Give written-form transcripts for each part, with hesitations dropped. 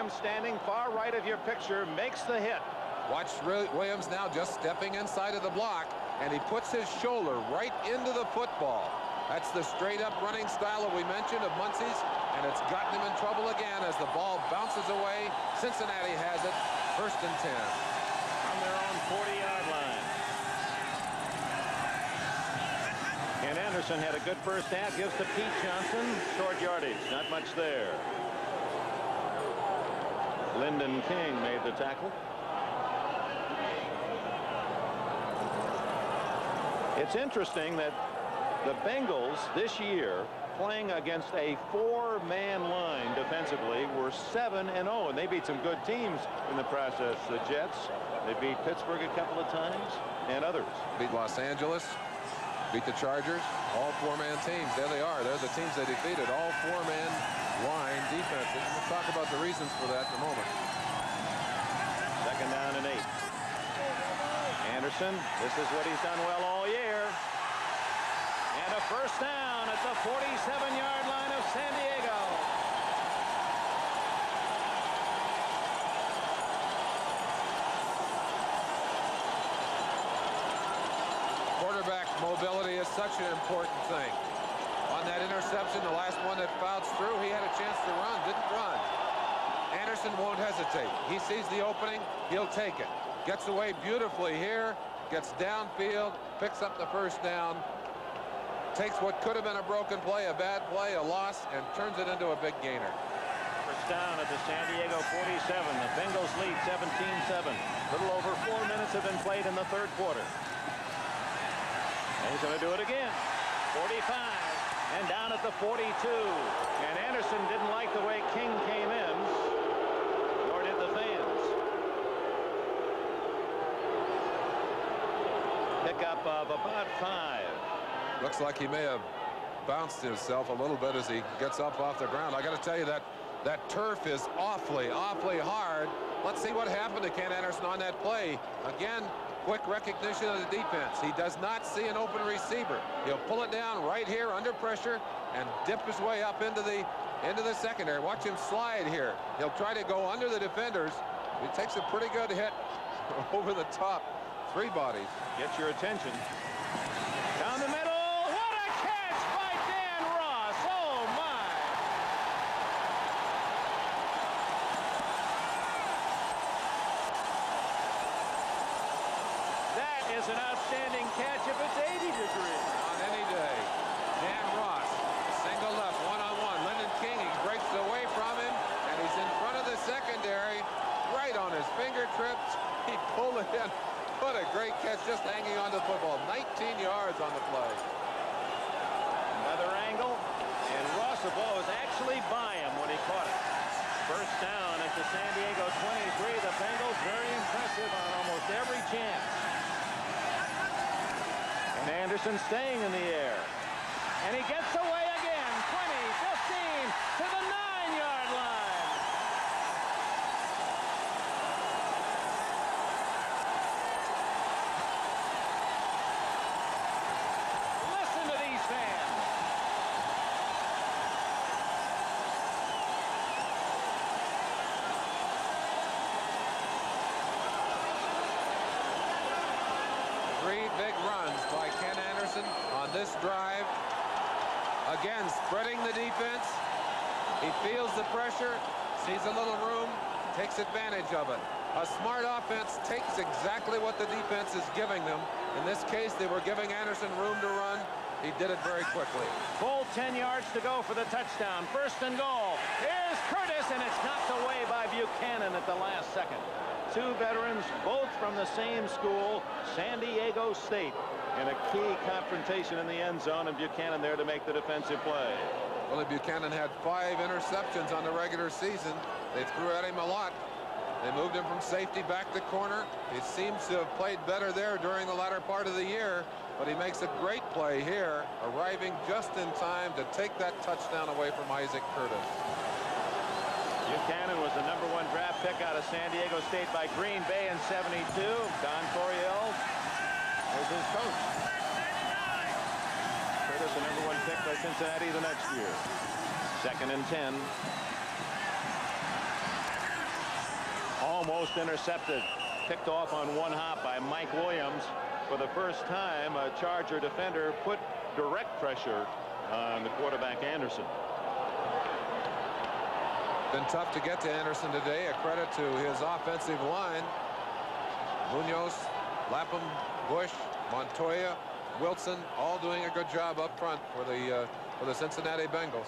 Williams, standing far right of your picture, makes the hit. Watch Williams now just stepping inside of the block, and he puts his shoulder right into the football. That's the straight-up running style that we mentioned of Muncie's, and it's gotten him in trouble again as the ball bounces away. Cincinnati has it, 1st and 10. From their own 40-yard line. Ken Anderson had a good first half. Gives to Pete Johnson. Short yardage. Not much there. Lyndon King made the tackle. It's interesting that the Bengals this year, playing against a 4-man line defensively, were 7-0, and they beat some good teams in the process. The Jets, they beat Pittsburgh a couple of times, and others. Beat Los Angeles, beat the Chargers, all 4-man teams. There they are. They're the teams they defeated, all 4-man line defenses. We'll talk about the reasons for that in a moment. 2nd down and 8. Anderson, this is what he's done well all year. And a first down at the 47-yard line of San Diego. Quarterback mobility is such an important thing. On that interception, the last one that bounced through, he had a chance to run, didn't run. Anderson won't hesitate. He sees the opening, he'll take it. Gets away beautifully here, gets downfield, picks up the first down, takes what could have been a broken play, a bad play, a loss, and turns it into a big gainer. First down at the San Diego 47. The Bengals lead 17-7. A little over 4 minutes have been played in the 3rd quarter. And he's going to do it again. 45 and down at the 42. And Anderson didn't like the way King came in, nor did the fans. Pickup of about 5. Looks like he may have bounced himself a little bit as he gets up off the ground. I got to tell you that turf is awfully hard. Let's see what happened to Ken Anderson on that play. Again, quick recognition of the defense. He does not see an open receiver. He'll pull it down right here under pressure and dip his way up into the secondary. Watch him slide here. He'll try to go under the defenders. He takes a pretty good hit over the top. 3 bodies. Get your attention. Down the middle. What a catch by Dan Ross. Oh, my. That is an outstanding catch if it's 80 degrees. On any day. Dan Ross, single left, one-on-one. Lyndon King, he breaks away from him, and he's in front of the secondary, right on his fingertips. He pulled it in. What a great catch, just hanging on to the football. 19 yards on the play. Another angle, and Rossabo is actually by him when he caught it. First down at the San Diego 23. The Bengals very impressive on almost every chance. And Anderson staying in the air. And he gets away again. 20, 15 to the 9-yard line. This drive, again spreading the defense. He feels the pressure, sees a little room, takes advantage of it. A smart offense takes exactly what the defense is giving them. In this case, they were giving Anderson room to run. He did it very quickly. Full 10 yards to go for the touchdown. 1st and goal. Here's Curtis, and it's knocked away by Buchanan at the last second. 2 veterans, both from the same school, San Diego State. And a key confrontation in the end zone, and Buchanan there to make the defensive play. Well, Buchanan had 5 interceptions on the regular season. They threw at him a lot. They moved him from safety back to corner. He seems to have played better there during the latter part of the year, but he makes a great play here, arriving just in time to take that touchdown away from Isaac Curtis. Buchanan was the #1 draft pick out of San Diego State by Green Bay in '72. Don Coryell was his coach. Curtis, the #1 pick by Cincinnati the next year. 2nd and 10. almost intercepted. Picked off on one hop by Mike Williams. For the first time, a Charger defender put direct pressure on the quarterback Anderson. Been tough to get to Anderson today. A credit to his offensive line. Munoz, Lapham, Bush, Montoya, Wilson, all doing a good job up front for the Cincinnati Bengals.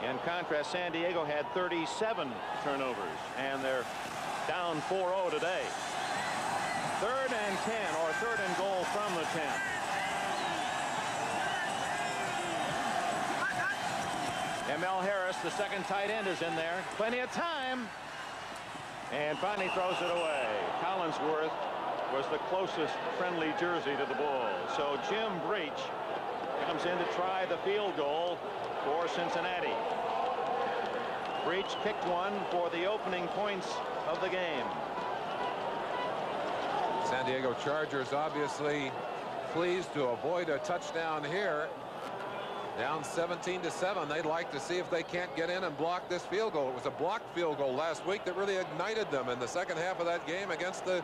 In contrast, San Diego had 37 turnovers, and they're down 4-0 today. 3rd and 10, or 3rd and goal from the 10. M.L. Harris, the second tight end, is in there. Plenty of time. And finally throws it away. Collinsworth was the closest friendly jersey to the ball. So Jim Breach comes in to try the field goal for Cincinnati. Breach kicked one for the opening points of the game. San Diego Chargers obviously pleased to avoid a touchdown here. Down 17-7. They'd like to see if they can't get in and block this field goal. It was a blocked field goal last week that really ignited them in the second half of that game against the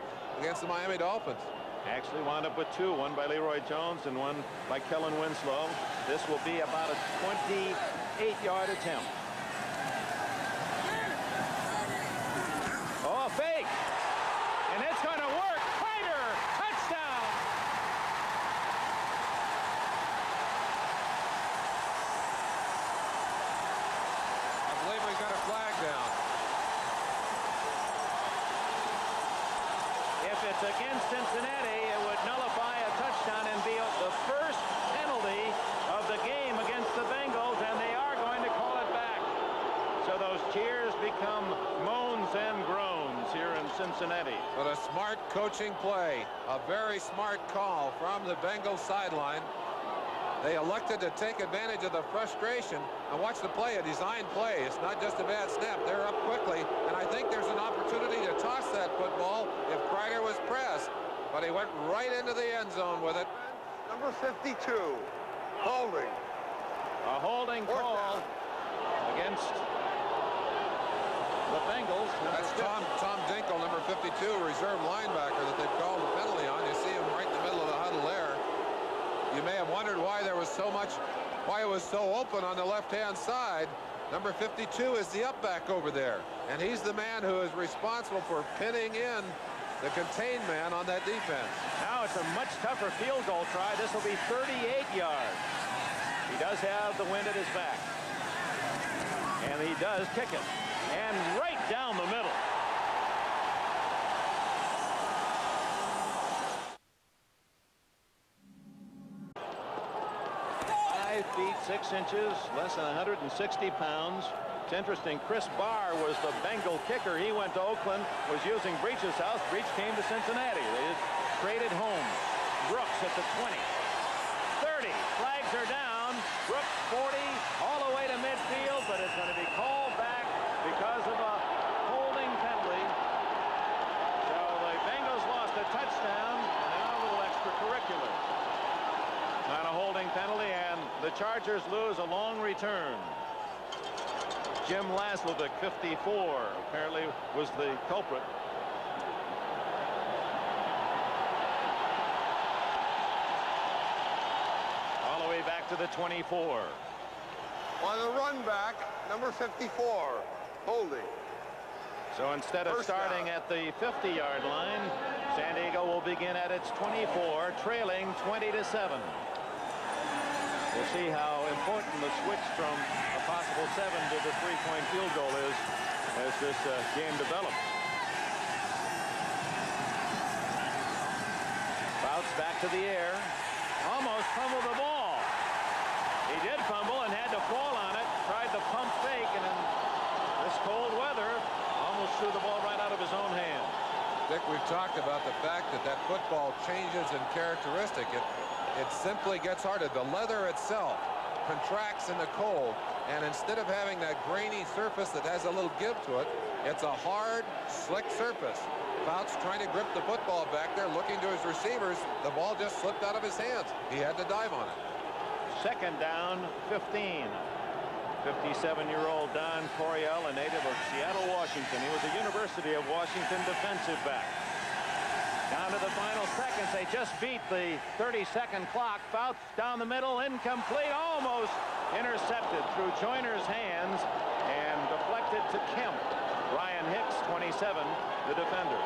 Miami Dolphins. Actually wound up with 2, one by Leroy Jones and one by Kellen Winslow. This will be about a 28-yard attempt. Oh, a fake. And it's going to work. Fighter, touchdown. I believe we got a flag down. If it's against Cincinnati, it would nullify a touchdown and be the first penalty of the game against the Bengals, and they are going to call it back. So those cheers become moans and groans here in Cincinnati. But a smart coaching play, a very smart call from the Bengals sideline. They elected to take advantage of the frustration and watch the play, a design play. It's not just a bad snap. They're up quickly, and I think there's an opportunity to toss that football if Kreider was pressed, but he went right into the end zone with it. Number 52, holding. A holding call against the Bengals. That's Tom Dinkel, number 52, reserve linebacker that they've called the penalty on. You see him right in the middle of the huddle there. You may have wondered why it was so open on the left-hand side. Number 52 is the up back over there, and he's the man who is responsible for pinning in the contained man on that defense. Now it's a much tougher field goal try. This will be 38 yards. He does have the wind at his back, and he does kick it, and right down the middle. 5 feet 6 inches, less than 160 pounds. It's interesting, Chris Barr was the Bengal kicker. He went to Oakland, was using Breach's house. Breach came to Cincinnati. They traded home. Brooks at the 20. 30. Flags are down. Brooks 40 all the way to midfield, but it's going to be called back because of a holding penalty. So the Bengals lost a touchdown and now a little extracurricular. On a holding penalty, and the Chargers lose a long return. Jim Laslovic, 54, apparently was the culprit. All the way back to the 24. On the run back, number 54, holding. So instead of starting at the 50-yard line, San Diego will begin at its 24, trailing 20-7. We'll see how important the switch from a possible 7 to the 3-point field goal is as this game develops. Bouts back to the air. Almost fumbled the ball. He did fumble and had to fall on it. Tried the pump fake, and in this cold weather, almost threw the ball right out of his own hand. Dick, we've talked about the fact that football changes in characteristic. It simply gets harder. The leather itself contracts in the cold, and instead of having that grainy surface that has a little give to it, it's a hard, slick surface. Fouts trying to grip the football back there, looking to his receivers. The ball just slipped out of his hands. He had to dive on it. Second down, 15. 57-year-old Don Coryell, a native of Seattle, Washington. He was a University of Washington defensive back. Down to the final seconds. They just beat the 30-second clock. Fouts down the middle, incomplete, almost intercepted through Joyner's hands and deflected to Kemp. Ryan Hicks, 27, the defender.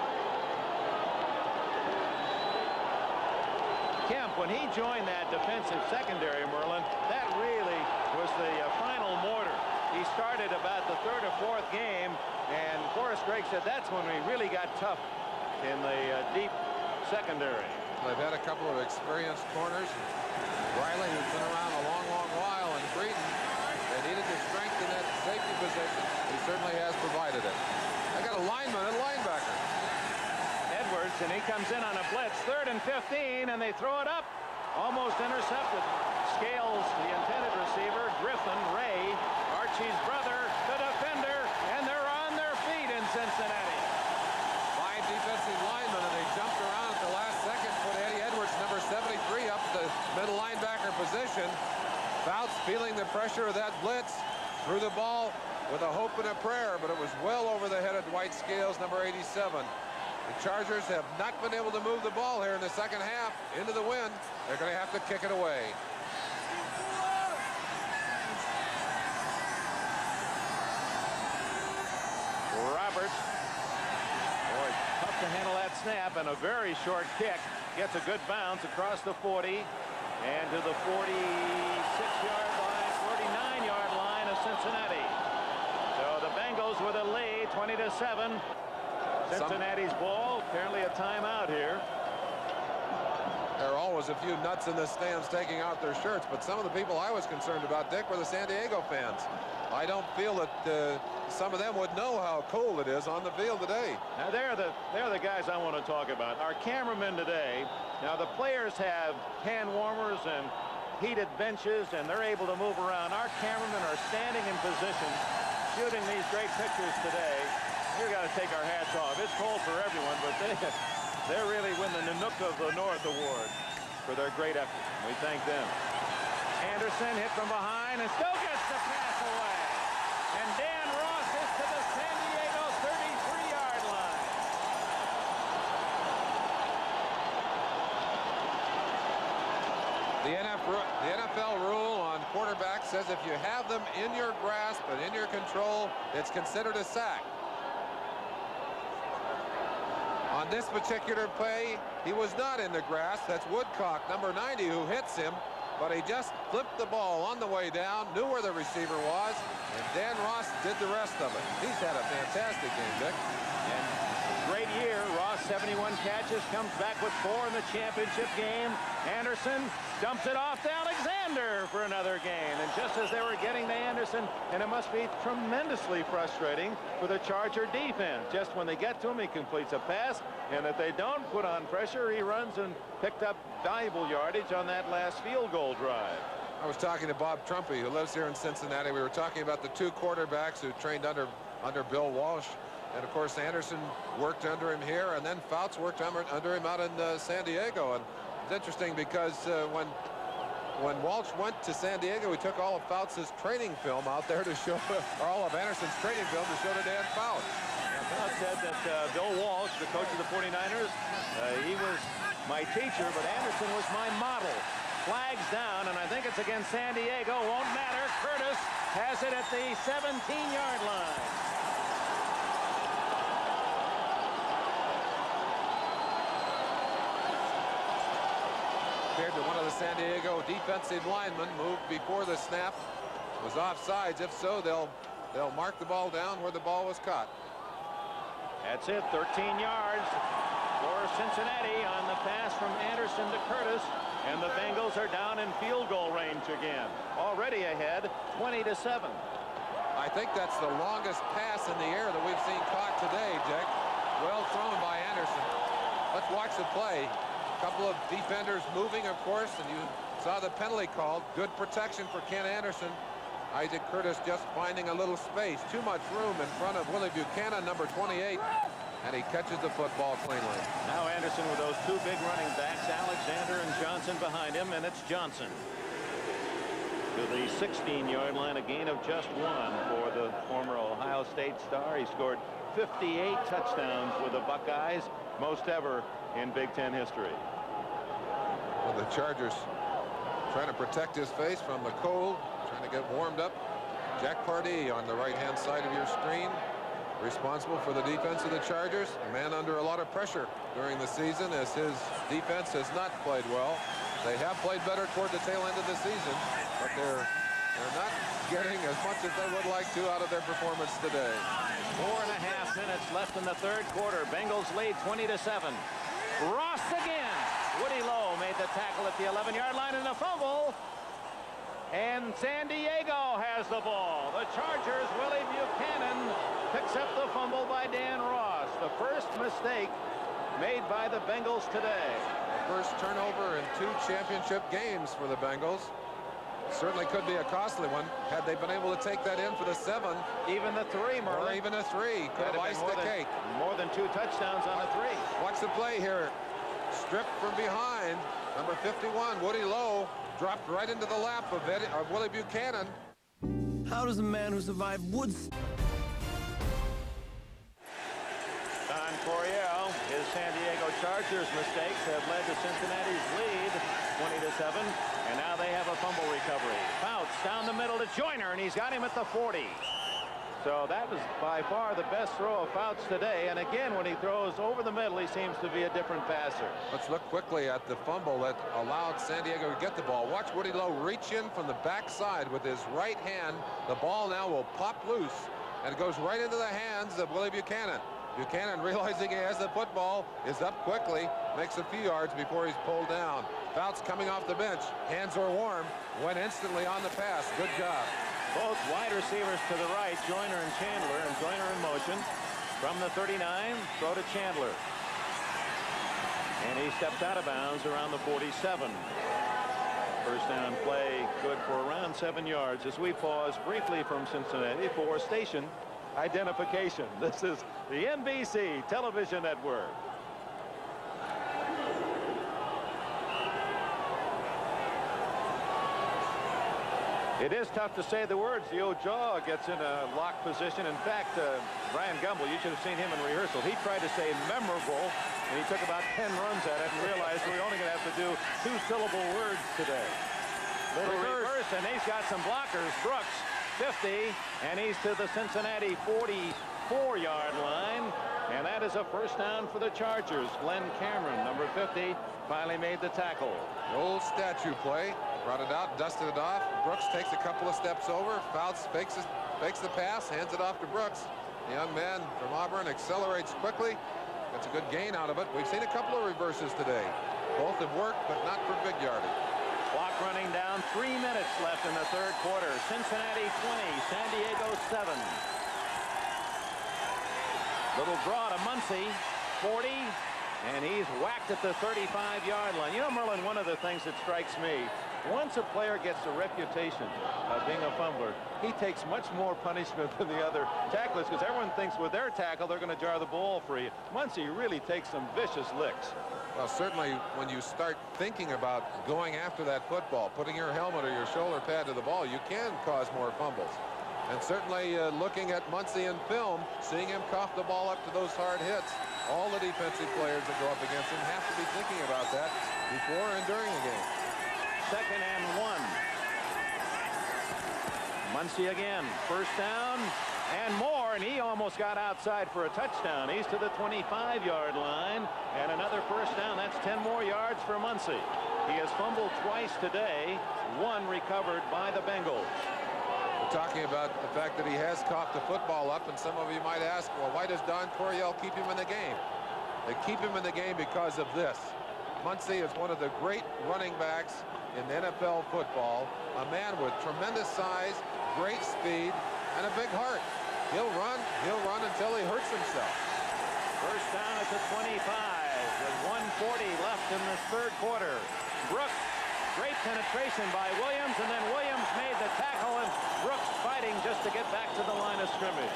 Kemp, when he joined that defensive secondary, Merlin, that really was the final mortar. He started about the third or fourth game, and Forrest Gregg said that's when we really got tough in the deep secondary. They've had a couple of experienced corners. Riley, who's been around a long, long while, and Breeden. They needed the strength in that safety position. He certainly has provided it. They got a lineman and linebacker. Edwards, and he comes in on a blitz. 3rd and 15, and they throw it up. Almost intercepted. Scales, the intended receiver. Griffin, Ray, Archie's brother, the defender, and they're on their feet in Cincinnati. 5 defensive linemen, and they jumped around at the last second, put Eddie Edwards, number 73, up the middle linebacker position. Fouts, feeling the pressure of that blitz, threw the ball with a hope and a prayer, but it was well over the head of Dwight Scales, number 87. The Chargers have not been able to move the ball here in the second half into the wind. They're going to have to kick it away. Roberts. Boy, tough to handle that snap, and a very short kick. Gets a good bounce across the 40 and to the 46-yard line, 49-yard line of Cincinnati. So the Bengals with a lead, 20-7. Cincinnati's ball. Apparently a timeout here. There are always a few nuts in the stands taking out their shirts, but some of the people I was concerned about, Dick, were the San Diego fans. I don't feel that some of them would know how cold it is on the field today. Now they're the guys I want to talk about. Our cameramen today. Now the players have hand warmers and heated benches, and they're able to move around. Our cameramen are standing in position, shooting these great pictures today. We've got to take our hats off. It's cold for everyone, but they're really winning the Nook of the North award for their great effort. We thank them. Anderson hit from behind and still gets the pass away. And Dan Ross is to the San Diego 33-yard line. The NFL rule on quarterbacks says if you have them in your grasp and in your control, it's considered a sack. On this particular play, he was not in the grasp. That's Woodcock, number 90, who hits him. But he just flipped the ball on the way down, knew where the receiver was, and Dan Ross did the rest of it. He's had a fantastic game, Dick. And great year. Ross, 71 catches, comes back with 4 in the championship game. Anderson dumps it off to Alexander for another gain. And just as they were getting to Anderson, and it must be tremendously frustrating for the Charger defense. Just when they get to him, he completes a pass, and if they don't put on pressure, he runs and picked up valuable yardage on that last field goal drive. I was talking to Bob Trumpy, who lives here in Cincinnati. We were talking about the 2 quarterbacks who trained under Bill Walsh. And of course, Anderson worked under him here, and then Fouts worked under him out in San Diego. And it's interesting because when Walsh went to San Diego, he took all of Fouts' training film out there to show, or all of Anderson's training film to show to Dan Fouts. Fouts said that Bill Walsh, the coach of the 49ers, he was my teacher, but Anderson was my model. Flags down, and I think it's against San Diego. Won't matter. Curtis has it at the 17-yard line. To one of the San Diego defensive linemen, moved before the snap, was offsides. If so, they'll mark the ball down where the ball was caught. That's it. 13 yards for Cincinnati on the pass from Anderson to Curtis, and the Bengals are down in field goal range again. Already ahead, 20-7. I think that's the longest pass in the air that we've seen caught today, Dick. Well thrown by Anderson. Let's watch the play. Couple of defenders moving, of course, and you saw the penalty called. Good protection for Ken Anderson. Isaac Curtis just finding a little space. Too much room in front of Willie Buchanan, number 28, and he catches the football cleanly. Now Anderson with those 2 big running backs, Alexander and Johnson behind him, and it's Johnson. to the 16-yard line, a gain of just 1 for the former Ohio State star. He scored 58 touchdowns with the Buckeyes, most ever in Big Ten history. Well, the Chargers trying to protect his face from the cold, trying to get warmed up. Jack Pardee on the right-hand side of your screen, responsible for the defense of the Chargers. A man under a lot of pressure during the season as his defense has not played well. They have played better toward the tail end of the season, but they're not getting as much as they would like to out of their performance today. 4.5 minutes left in the third quarter. Bengals lead 20-7. Ross again. Woody Lowe made the tackle at the 11-yard line and a fumble. And San Diego has the ball. The Chargers, Willie Buchanan picks up the fumble by Dan Ross. The first mistake made by the Bengals today. First turnover in 2 championship games for the Bengals. Certainly could be a costly one had they been able to take that in for the 7. Even the 3, Merlin. Or even a 3. Could have iced the cake. More than 2 touchdowns on a 3. Watch the play here. Stripped from behind. Number 51, Woody Lowe, dropped right into the lap of Willie Buchanan. How does a man who survived Woodstock? Don Coryell, his San Diego Chargers mistakes have led to Cincinnati's lead 20-7, and now they have a fumble recovery. Fouts down the middle to Joyner, and he's got him at the 40. So that was by far the best throw of Fouts today, and again when he throws over the middle he seems to be a different passer. Let's look quickly at the fumble that allowed San Diego to get the ball. Watch Woody Lowe reach in from the backside with his right hand. The ball now will pop loose, and it goes right into the hands of Willie Buchanan. Buchanan, realizing he has the football, is up quickly, makes a few yards before he's pulled down. Fouts coming off the bench. Hands are warm. Went instantly on the pass. Good job. Both wide receivers to the right, Joyner and Chandler, and Joyner in motion. From the 39, throw to Chandler. And he steps out of bounds around the 47. First down play, good for around 7 yards as we pause briefly from Cincinnati for station identification. This is the NBC television network. It is tough to say the words. The old jaw gets in a locked position. In fact, Brian Gumble, you should have seen him in rehearsal. He tried to say memorable, and he took about 10 runs at it and realized we're only going to have to do 2-syllable words today. Little reverse, and he's got some blockers. Brooks, 50, and he's to the Cincinnati 44-yard line, and that is a first down for the Chargers. Glenn Cameron, number 50, finally made the tackle. The old statue play. Brought it out, dusted it off. Brooks takes a couple of steps over. Fouts fakes the pass, hands it off to Brooks. The young man from Auburn accelerates quickly. Gets a good gain out of it. We've seen a couple of reverses today. Both have worked, but not for big yardage. Clock running down. 3 minutes left in the third quarter. Cincinnati 20, San Diego 7. Little draw to Muncie, 40. And he's whacked at the 35-yard line. You know, Merlin, one of the things that strikes me, once a player gets a reputation of being a fumbler, he takes much more punishment than the other tacklers because everyone thinks with their tackle they're going to jar the ball free. Muncie really takes some vicious licks. Well, certainly when you start thinking about going after that football, putting your helmet or your shoulder pad to the ball, you can cause more fumbles. And certainly looking at Muncie in film, seeing him cough the ball up to those hard hits, all the defensive players that go up against him have to be thinking about that before and during the game. 2nd and 1. Muncie again. First down and more, and he almost got outside for a touchdown. He's to the 25-yard line, and another first down. That's 10 more yards for Muncie. He has fumbled twice today, 1 recovered by the Bengals. Talking about the fact that he has coughed the football up, and some of you might ask, well, why does Don Coryell keep him in the game? They keep him in the game because of this. Muncie is one of the great running backs in NFL football, a man with tremendous size, great speed, and a big heart. He'll run until he hurts himself. First down at the 25 with 1:40 left in this third quarter. Brooks, great penetration by Williams, and then Williams made the tackle, and Brooks fighting just to get back to the line of scrimmage.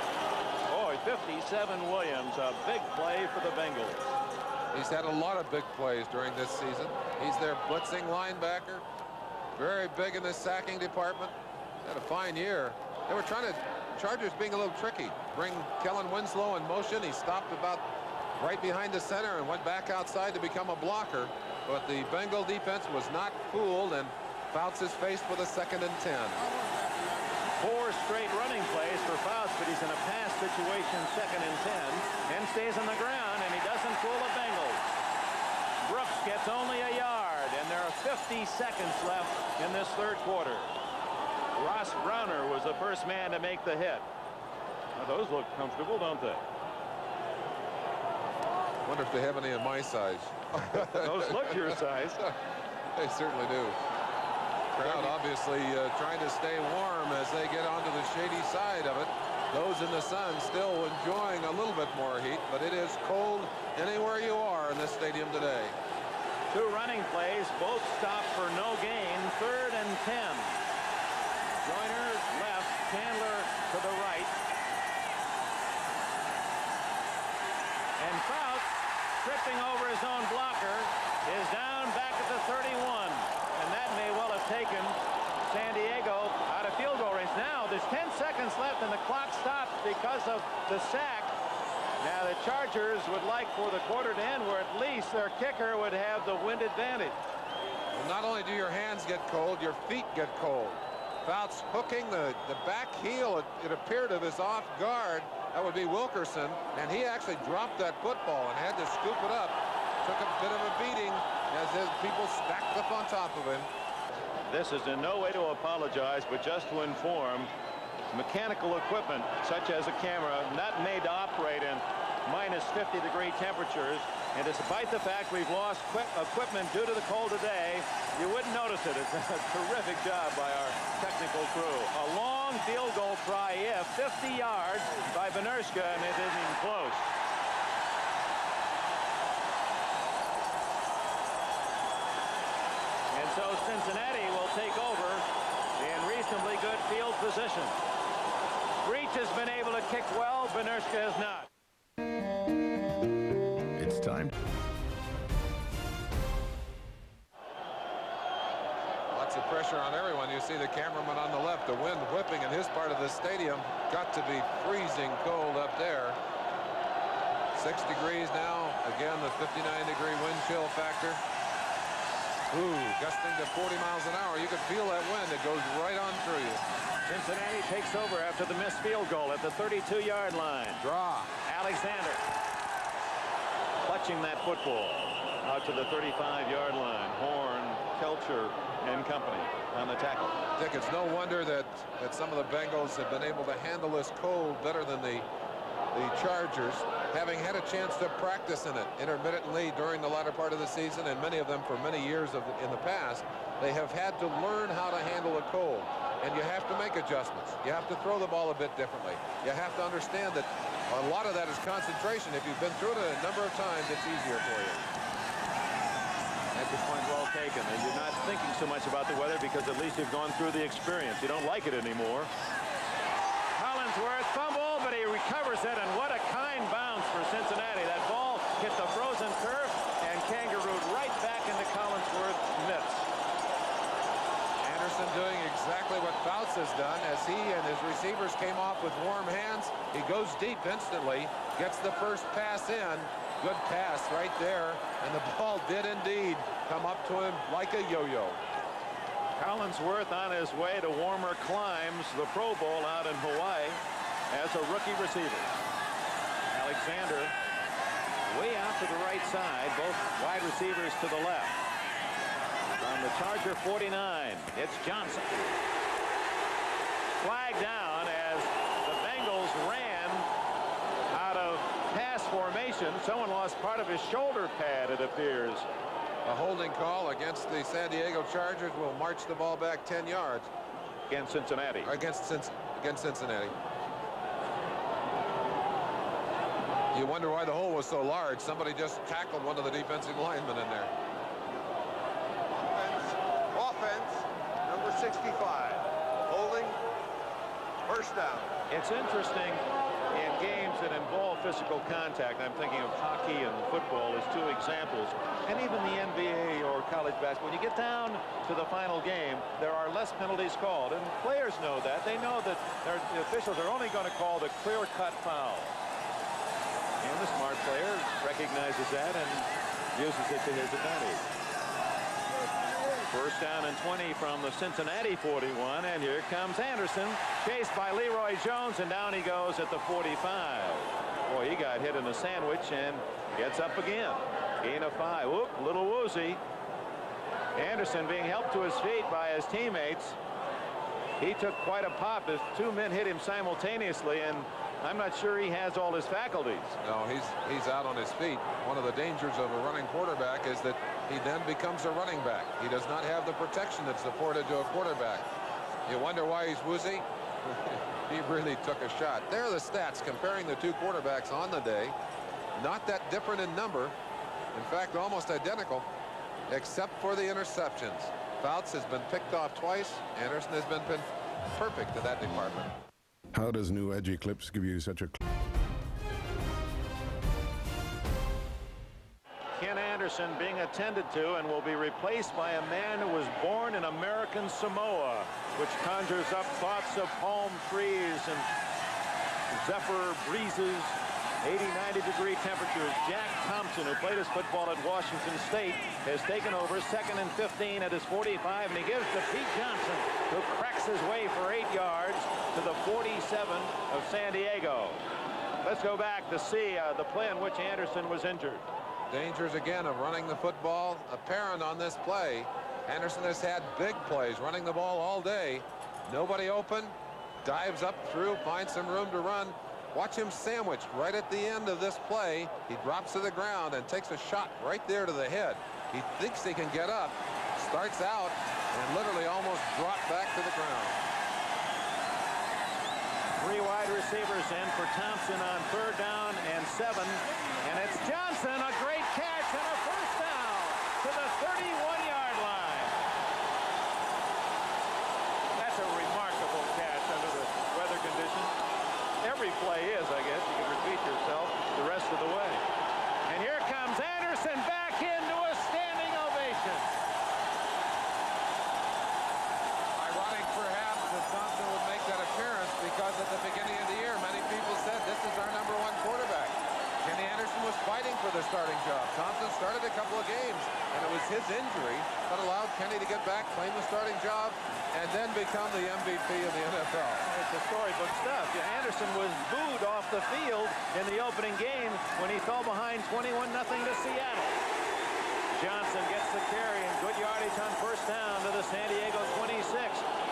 Boy, 57 Williams, a big play for the Bengals. He's had a lot of big plays during this season. He's their blitzing linebacker. Very big in the sacking department. Had a fine year. They were trying to, Chargers being a little tricky. Bring Kellen Winslow in motion. He stopped about right behind the center and went back outside to become a blocker. But the Bengal defense was not fooled, and Fouts is faced with a 2nd and 10. 4 straight running plays for Fouts, but he's in a pass situation, 2nd and 10, and stays on the ground, and he doesn't fool the Bengals. Brooks gets only a yard, and there are 50 seconds left in this 3rd quarter. Ross Browner was the first man to make the hit. Now, those look comfortable, don't they? Wonder if they have any of my size. Those look your size. They certainly do. Crowd obviously trying to stay warm as they get onto the shady side of it. Those in the sun still enjoying a little bit more heat, but it is cold anywhere you are in this stadium today. 2 running plays, both stopped for no gain. 3rd and 10. Joyner left, Chandler to the right. And Fouts, tripping over his own blocker, is down back at the 31. And that may well have taken San Diego out of field goal range. Now there's 10 seconds left and the clock stops because of the sack. Now the Chargers would like for the quarter to end where at least their kicker would have the wind advantage. Well, not only do your hands get cold, your feet get cold. Fouts hooking the back heel, it appeared, of his off guard. That would be Wilkerson, and he actually dropped that football and had to scoop it up. Took a bit of a beating as his people stacked up on top of him. This is in no way to apologize, but just to inform, mechanical equipment such as a camera not made to operate in minus 50-degree temperatures, and despite the fact we've lost equipment due to the cold today, you wouldn't notice it. It's a terrific job by our technical crew. A long field goal try, 50 yards by Benershka, and it isn't even close. And so Cincinnati will take over in reasonably good field position. Breach has been able to kick well, Benershka has not. It's time. Lots of pressure on everyone. You see the cameraman on the left, the wind whipping in his part of the stadium. Got to be freezing cold up there. 6 degrees now. Again, the 59-degree wind chill factor. Ooh, gusting to 40 miles an hour. You can feel that wind. It goes right on through you. Cincinnati takes over after the missed field goal at the 32-yard line. Draw. Alexander clutching that football out to the 35-yard line. Horn, Kelcher, and company on the tackle. Dick, it's no wonder that some of the Bengals have been able to handle this cold better than the Chargers, having had a chance to practice in it intermittently during the latter part of the season, and many of them for many years in the past. They have had to learn how to handle a cold, and you have to make adjustments. You have to throw the ball a bit differently. You have to understand that a lot of that is concentration. If you've been through it a number of times, it's easier for you. That's a point well taken. And you're not thinking so much about the weather because at least you've gone through the experience. You don't like it anymore. Collinsworth fumble, but he recovers it, and what a kind bounce for Cincinnati. That ball hit the frozen turf and kangarooed right back into Collinsworth's mitts. Anderson doing exactly what Fouts has done as he and his receivers came off with warm hands. He goes deep instantly, gets the first pass in. Good pass right there, and the ball did indeed come up to him like a yo-yo. Collinsworth on his way to warmer climes, the Pro Bowl out in Hawaii as a rookie receiver. Alexander way out to the right side, both wide receivers to the left. On the Charger 49, it's Johnson. Flag down as the Bengals ran out of pass formation. Someone lost part of his shoulder pad, it appears. A holding call against the San Diego Chargers will march the ball back 10 yards. Against Cincinnati. Against Cincinnati. You wonder why the hole was so large. Somebody just tackled one of the defensive linemen in there. Offense, number 65. Holding, first down. It's interesting. In games that involve physical contact, I'm thinking of hockey and football as two examples, and even the NBA or college basketball, when you get down to the final game, there are less penalties called, and players know that. They know that the officials are only going to call the clear-cut foul. And the smart player recognizes that and uses it to his advantage. First down and 20 from the Cincinnati 41, and here comes Anderson, chased by Leroy Jones, and down he goes at the 45. Boy, he got hit in a sandwich and gets up again. Gain of 5. Whoop, a little woozy. Anderson being helped to his feet by his teammates. He took quite a pop as two men hit him simultaneously, and I'm not sure he has all his faculties. No, he's out on his feet. One of the dangers of a running quarterback is that he then becomes a running back. He does not have the protection that's afforded to a quarterback. You wonder why he's woozy? He really took a shot. There are the stats comparing the two quarterbacks on the day. Not that different in number. In fact, almost identical, except for the interceptions. Fouts has been picked off twice. Anderson has been perfect in that department. How does new Edge Eclipse give you such a... Ken Anderson being attended to and will be replaced by a man who was born in American Samoa, which conjures up thoughts of palm trees and zephyr breezes, 80-90-degree temperatures. Jack Thompson, who played his football at Washington State, has taken over 2nd and 15 at his 45, and he gives to Pete Johnson, who cracks his way for 8 yards to the 47 of San Diego. Let's go back to see the play in which Anderson was injured. Dangers again of running the football apparent on this play. Anderson has had big plays running the ball all day. Nobody open, dives up through, finds some room to run. Watch him sandwiched right at the end of this play. He drops to the ground and takes a shot right there to the head. He thinks he can get up, starts out, and literally almost dropped back to the ground. 3 wide receivers in for Thompson on 3rd down and 7. And it's Johnson, a great catch and a first down to the 31-yard line. That's a remarkable catch under the weather conditions. Every play is, I guess. You can repeat yourself the rest of the way. And here comes Anderson back into a standing ovation. Ironic perhaps that Thompson would make that appearance because at the beginning of the year many people said this is our #1 quarterback. Kenny Anderson was fighting for the starting job. Thompson started a couple of games, and it was his injury that allowed Kenny to get back, claim the starting job, and then become the MVP of the NFL. It's the storybook stuff. Anderson was booed off the field in the opening game when he fell behind 21-0 to Seattle. Johnson gets the carry and good yardage on first down to the San Diego 26.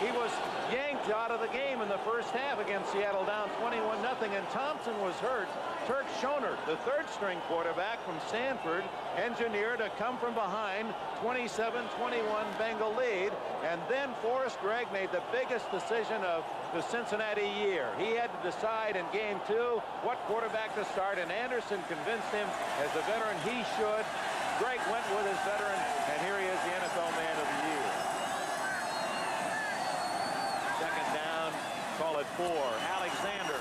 He was yanked out of the game in the first half against Seattle, down 21-0, and Thompson was hurt. Turk Schoner, the 3rd-string quarterback from Stanford, engineered a come from behind 27-21 Bengal lead, and then Forrest Gregg made the biggest decision of the Cincinnati year. He had to decide in game 2 what quarterback to start, and Anderson convinced him, as a veteran he should. Gregg went with his veteran, and here he is, the NFL Man of the Year. 2nd down, call it 4. Alexander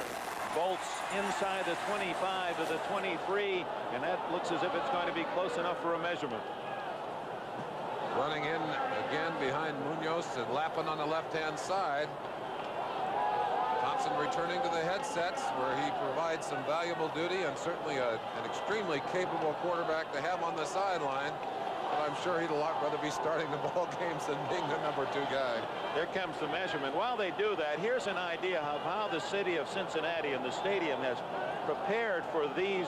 bolts inside the 25 to the 23, and that looks as if it's going to be close enough for a measurement. Running in again behind Munoz and Lappin on the left-hand side. Thompson returning to the headsets, where he provides some valuable duty and certainly an extremely capable quarterback to have on the sideline. But I'm sure he'd a lot rather be starting the ball games than being the #2 guy. Here comes the measurement. While they do that, here's an idea of how the city of Cincinnati and the stadium has prepared for these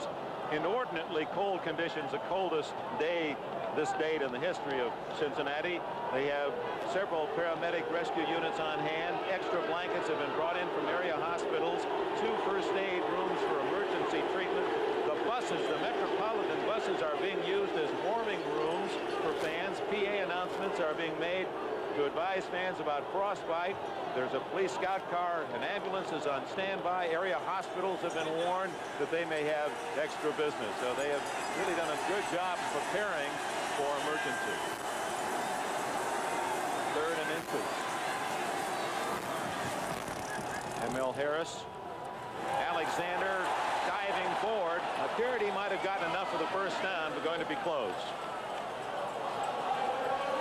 inordinately cold conditions, the coldest day this date in the history of Cincinnati. They have several paramedic rescue units on hand. Extra blankets have been brought in from area hospitals. 2 first aid rooms for emergency treatment. The buses, the Metropolitan buses, are being used as warming rooms for fans. PA announcements are being made to advise fans about frostbite. There's a police scout car, an ambulance is on standby. Area hospitals have been warned that they may have extra business. So they have really done a good job preparing for emergency. 3rd and inches. Emil Harris Alexander diving forward. Appeared he might have gotten enough for the first down, but going to be close.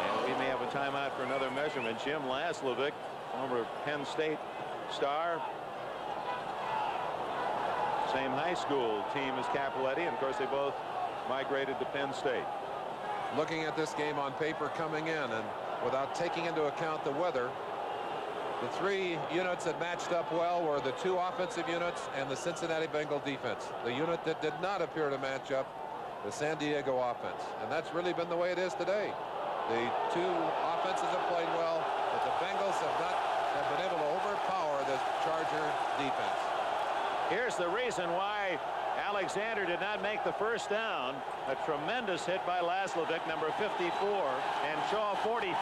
And we may have a timeout for another measurement. Jim Laslovic, former Penn State star. Same high school team as Cappelletti, and of course they both migrated to Penn State. Looking at this game on paper coming in, and without taking into account the weather, the three units that matched up well were the two offensive units and the Cincinnati Bengal defense. The unit that did not appear to match up, the San Diego offense. And that's really been the way it is today. The two offenses have played well, but the Bengals have been able to overpower this Charger defense. Here's the reason why Alexander did not make the first down. A tremendous hit by Laslovic, number 54, and Shaw, 44.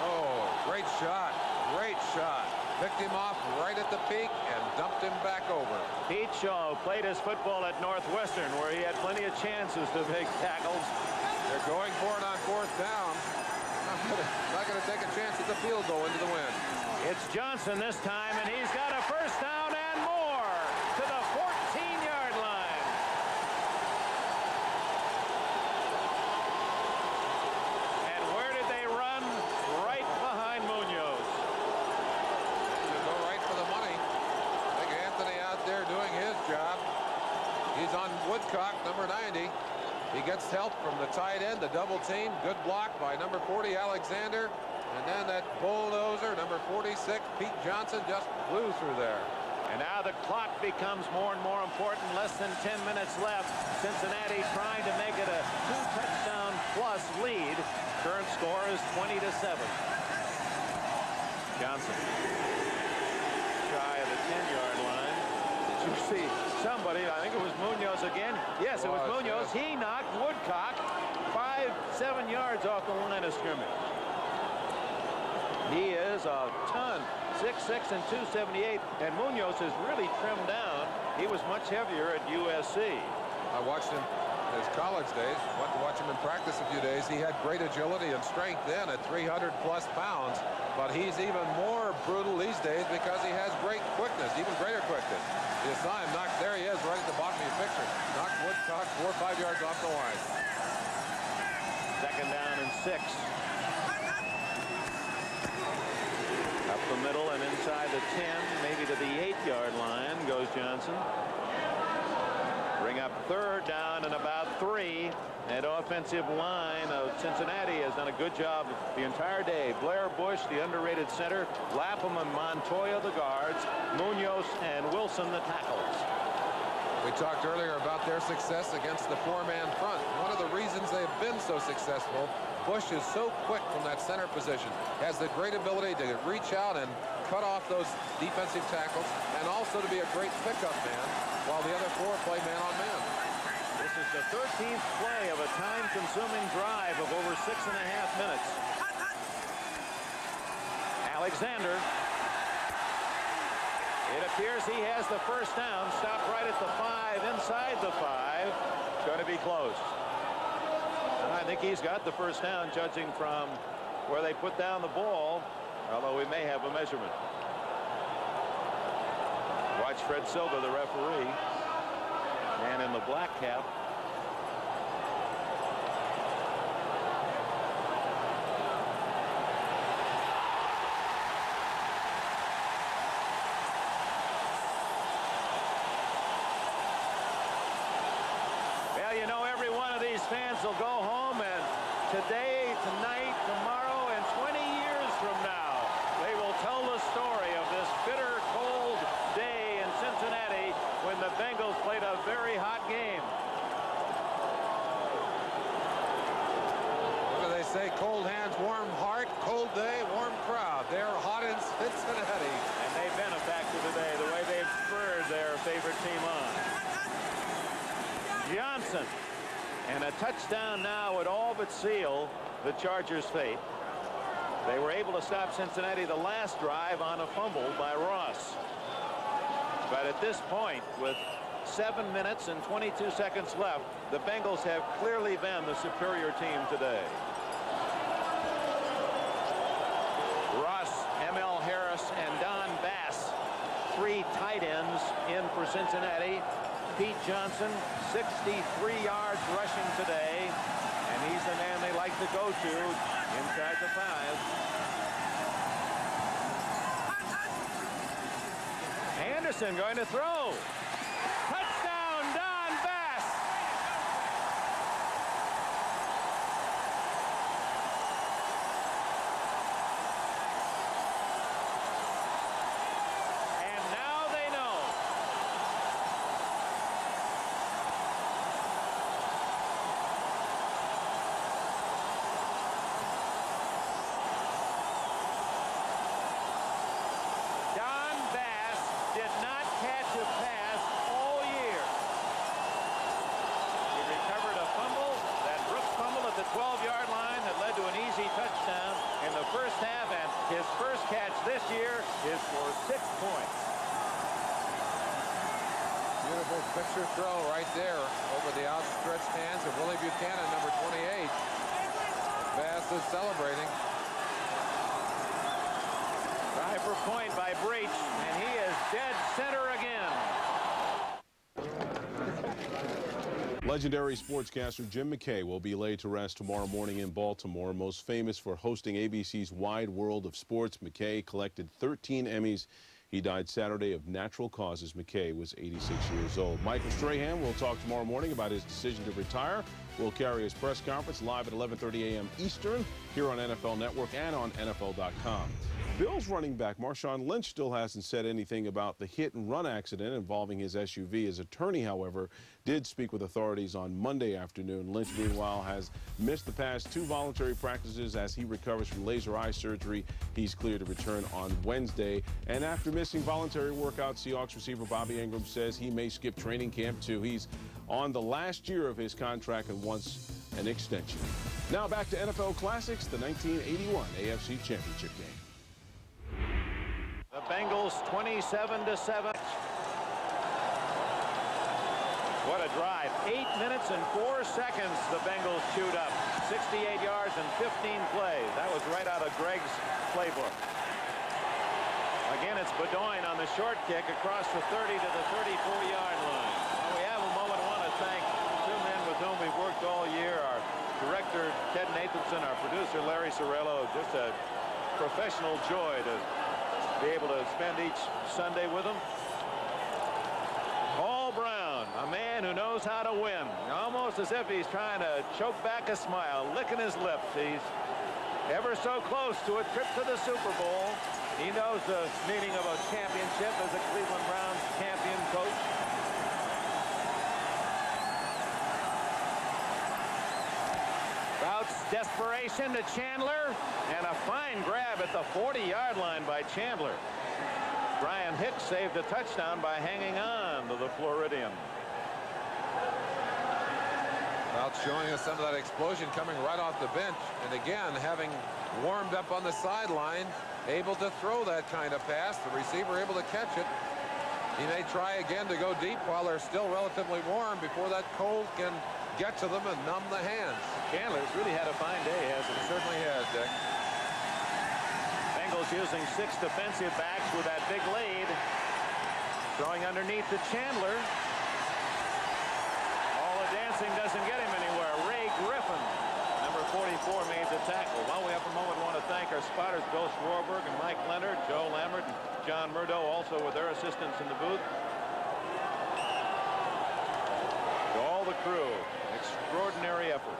Oh, great shot. Great shot. Picked him off right at the peak and dumped him back over. Pete Shaw played his football at Northwestern, where he had plenty of chances to make tackles. They're going for it on fourth down. Not going to take a chance at the field goal into the wind. It's Johnson this time, and he's got a first down and more to the 14-yard line. And where did they run? Right behind Munoz. They go right for the money. Big Anthony out there doing his job. He's on Woodcock, number 90. He gets help from the tight end, the double team. Good block by number 40, Alexander. And then that bulldozer, number 46, Pete Johnson, just flew through there. And now the clock becomes more and more important. Less than 10 minutes left. Cincinnati trying to make it a 2-touchdown plus lead. Current score is 20-7. Johnson shy of the 10-yard line. Did you see somebody? I think it was Munoz again. Yes, it was Munoz. Yes. He knocked Woodcock 5-7 yards off the line of scrimmage. He is a ton, 6'6" and 278, and Munoz is really trimmed down. He was much heavier at USC. I watched him in his college days. Went to watch him in practice a few days. He had great agility and strength then at 300+ pounds, but he's even more brutal these days because he has great quickness, even greater quickness. He saw him knocked. There he is, right at the bottom of your picture. Knocked Woodcock 4 or 5 yards off the line. Second down and 6. Up the middle and inside the 10, maybe to the 8-yard line goes Johnson. Bring up third down and about 3. That offensive line of Cincinnati has done a good job the entire day. Blair Bush, the underrated center. Lapham and Montoya, the guards. Munoz and Wilson, the tackles. We talked earlier about their success against the 4-man front. One of the reasons they've been so successful, Bush is so quick from that center position, has the great ability to reach out and cut off those defensive tackles, and also to be a great pickup man while the other 4 play man-on-man. This is the 13th play of a time-consuming drive of over 6.5 minutes. Alexander. It appears he has the first down. Stopped right at the 5, inside the 5. It's going to be close. And I think he's got the first down, judging from where they put down the ball, although we may have a measurement. Watch Fred Silva, the referee. Man in the black cap. Well, you know, every one of these fans will go home, and today, tonight, tomorrow, and 20 years from now, they will tell the story of this bitter, cold day in Cincinnati when the Bengals played a very hot game. What do they say? Cold hands, warm heart, cold day, warm crowd. They're hot in Cincinnati. And they benefacted today the way they've spurred their favorite team on. Johnson, and a touchdown now would all but seal the Chargers' fate. They were able to stop Cincinnati the last drive on a fumble by Ross. But at this point, with 7 minutes and 22 seconds left, the Bengals have clearly been the superior team today. Ross, M.L. Harris, and Don Bass three tight ends in for Cincinnati. Pete Johnson, 63 yards rushing today, and he's the man they like to go to inside the 5. Anderson going to throw. Touchdown, Don Bass. And now they know. Don Bass did not catch a pass all year. He recovered a fumble, that Brooks fumble at the 12-yard line that led to an easy touchdown in the first half, and his first catch this year is for 6 points. Beautiful picture throw right there over the outstretched hands of Willie Buchanan, number 28. Bass is celebrating. Try for point by Breach, and he is dead center again. Legendary sportscaster Jim McKay will be laid to rest tomorrow morning in Baltimore. Most famous for hosting ABC's Wide World of Sports, McKay collected 13 Emmys. He died Saturday of natural causes. McKay was 86 years old. Michael Strahan will talk tomorrow morning about his decision to retire. We'll carry his press conference live at 11:30 a.m. Eastern here on NFL Network and on NFL.com. Bills running back Marshawn Lynch still hasn't said anything about the hit-and-run accident involving his SUV. His attorney, however, did speak with authorities on Monday afternoon. Lynch, meanwhile, has missed the past 2 voluntary practices as he recovers from laser eye surgery. He's cleared to return on Wednesday. And after missing voluntary workouts, Seahawks receiver Bobby Ingram says he may skip training camp, too. He's on the last year of his contract and wants an extension. Now back to NFL Classics, the 1981 AFC Championship game. The Bengals 27-7. What a drive. 8 minutes and 4 seconds the Bengals chewed up. 68 yards and 15 plays. That was right out of Greg's playbook. Again, it's Bedoin on the short kick across the 30 to the 34-yard line. Well, we have a moment. I want to thank 2 men with whom we've worked all year. Our director, Ted Nathanson, our producer, Larry Sorello. Just a professional joy to be able to spend each Sunday with them. Paul Brown, a man who knows how to win. Almost as if he's trying to choke back a smile, licking his lips. He's ever so close to a trip to the Super Bowl. He knows the meaning of a championship as a Cleveland Browns champion coach. Routes desperation to Chandler, and a fine grab at the 40-yard line by Chandler. Brian Hicks saved a touchdown by hanging on to the Floridian. Well, showing us some of that explosion coming right off the bench, and again having warmed up on the sideline, able to throw that kind of pass. The receiver able to catch it. He may try again to go deep while they're still relatively warm before that cold can get to them and numb the hands. Chandler's really had a fine day, hasn't he? Certainly has, Dick. Bengals using 6 defensive backs with that big lead. Throwing underneath to Chandler. All the dancing doesn't get him anywhere. Ray Griffin, number 44, made the tackle. While we have a moment, I want to thank our spotters, Bill Swarberg and Mike Leonard, Joe Lambert, and John Murdo, also with their assistants in the booth. To all the crew, extraordinary effort.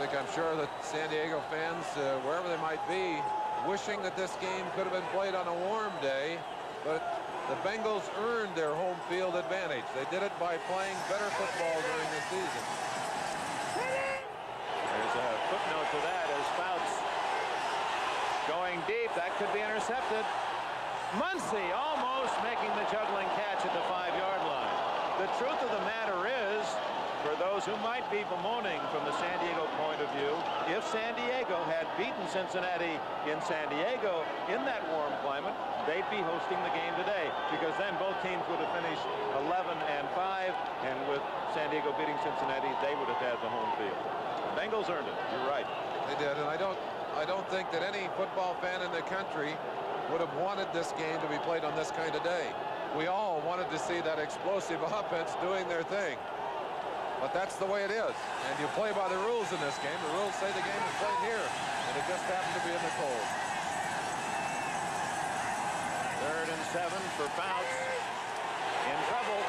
I'm sure that San Diego fans, wherever they might be, wishing that this game could have been played on a warm day, but the Bengals earned their home field advantage. They did it by playing better football during the season. There's a footnote to that as Fouts going deep. That could be intercepted. Muncy almost making the juggling catch at the 5-yard line. The truth of the matter is, for those who might be bemoaning from the San Diego point of view, if San Diego had beaten Cincinnati in San Diego in that warm climate, they'd be hosting the game today, because then both teams would have finished 11-5, and with San Diego beating Cincinnati, they would have had the home field. The Bengals earned it. You're right. They did, and I don't think that any football fan in the country would have wanted this game to be played on this kind of day. We all wanted to see that explosive offense doing their thing. But that's the way it is. And you play by the rules in this game. The rules say the game is played here. And it just happened to be in the cold. 3rd and 7 for Fouts. In trouble.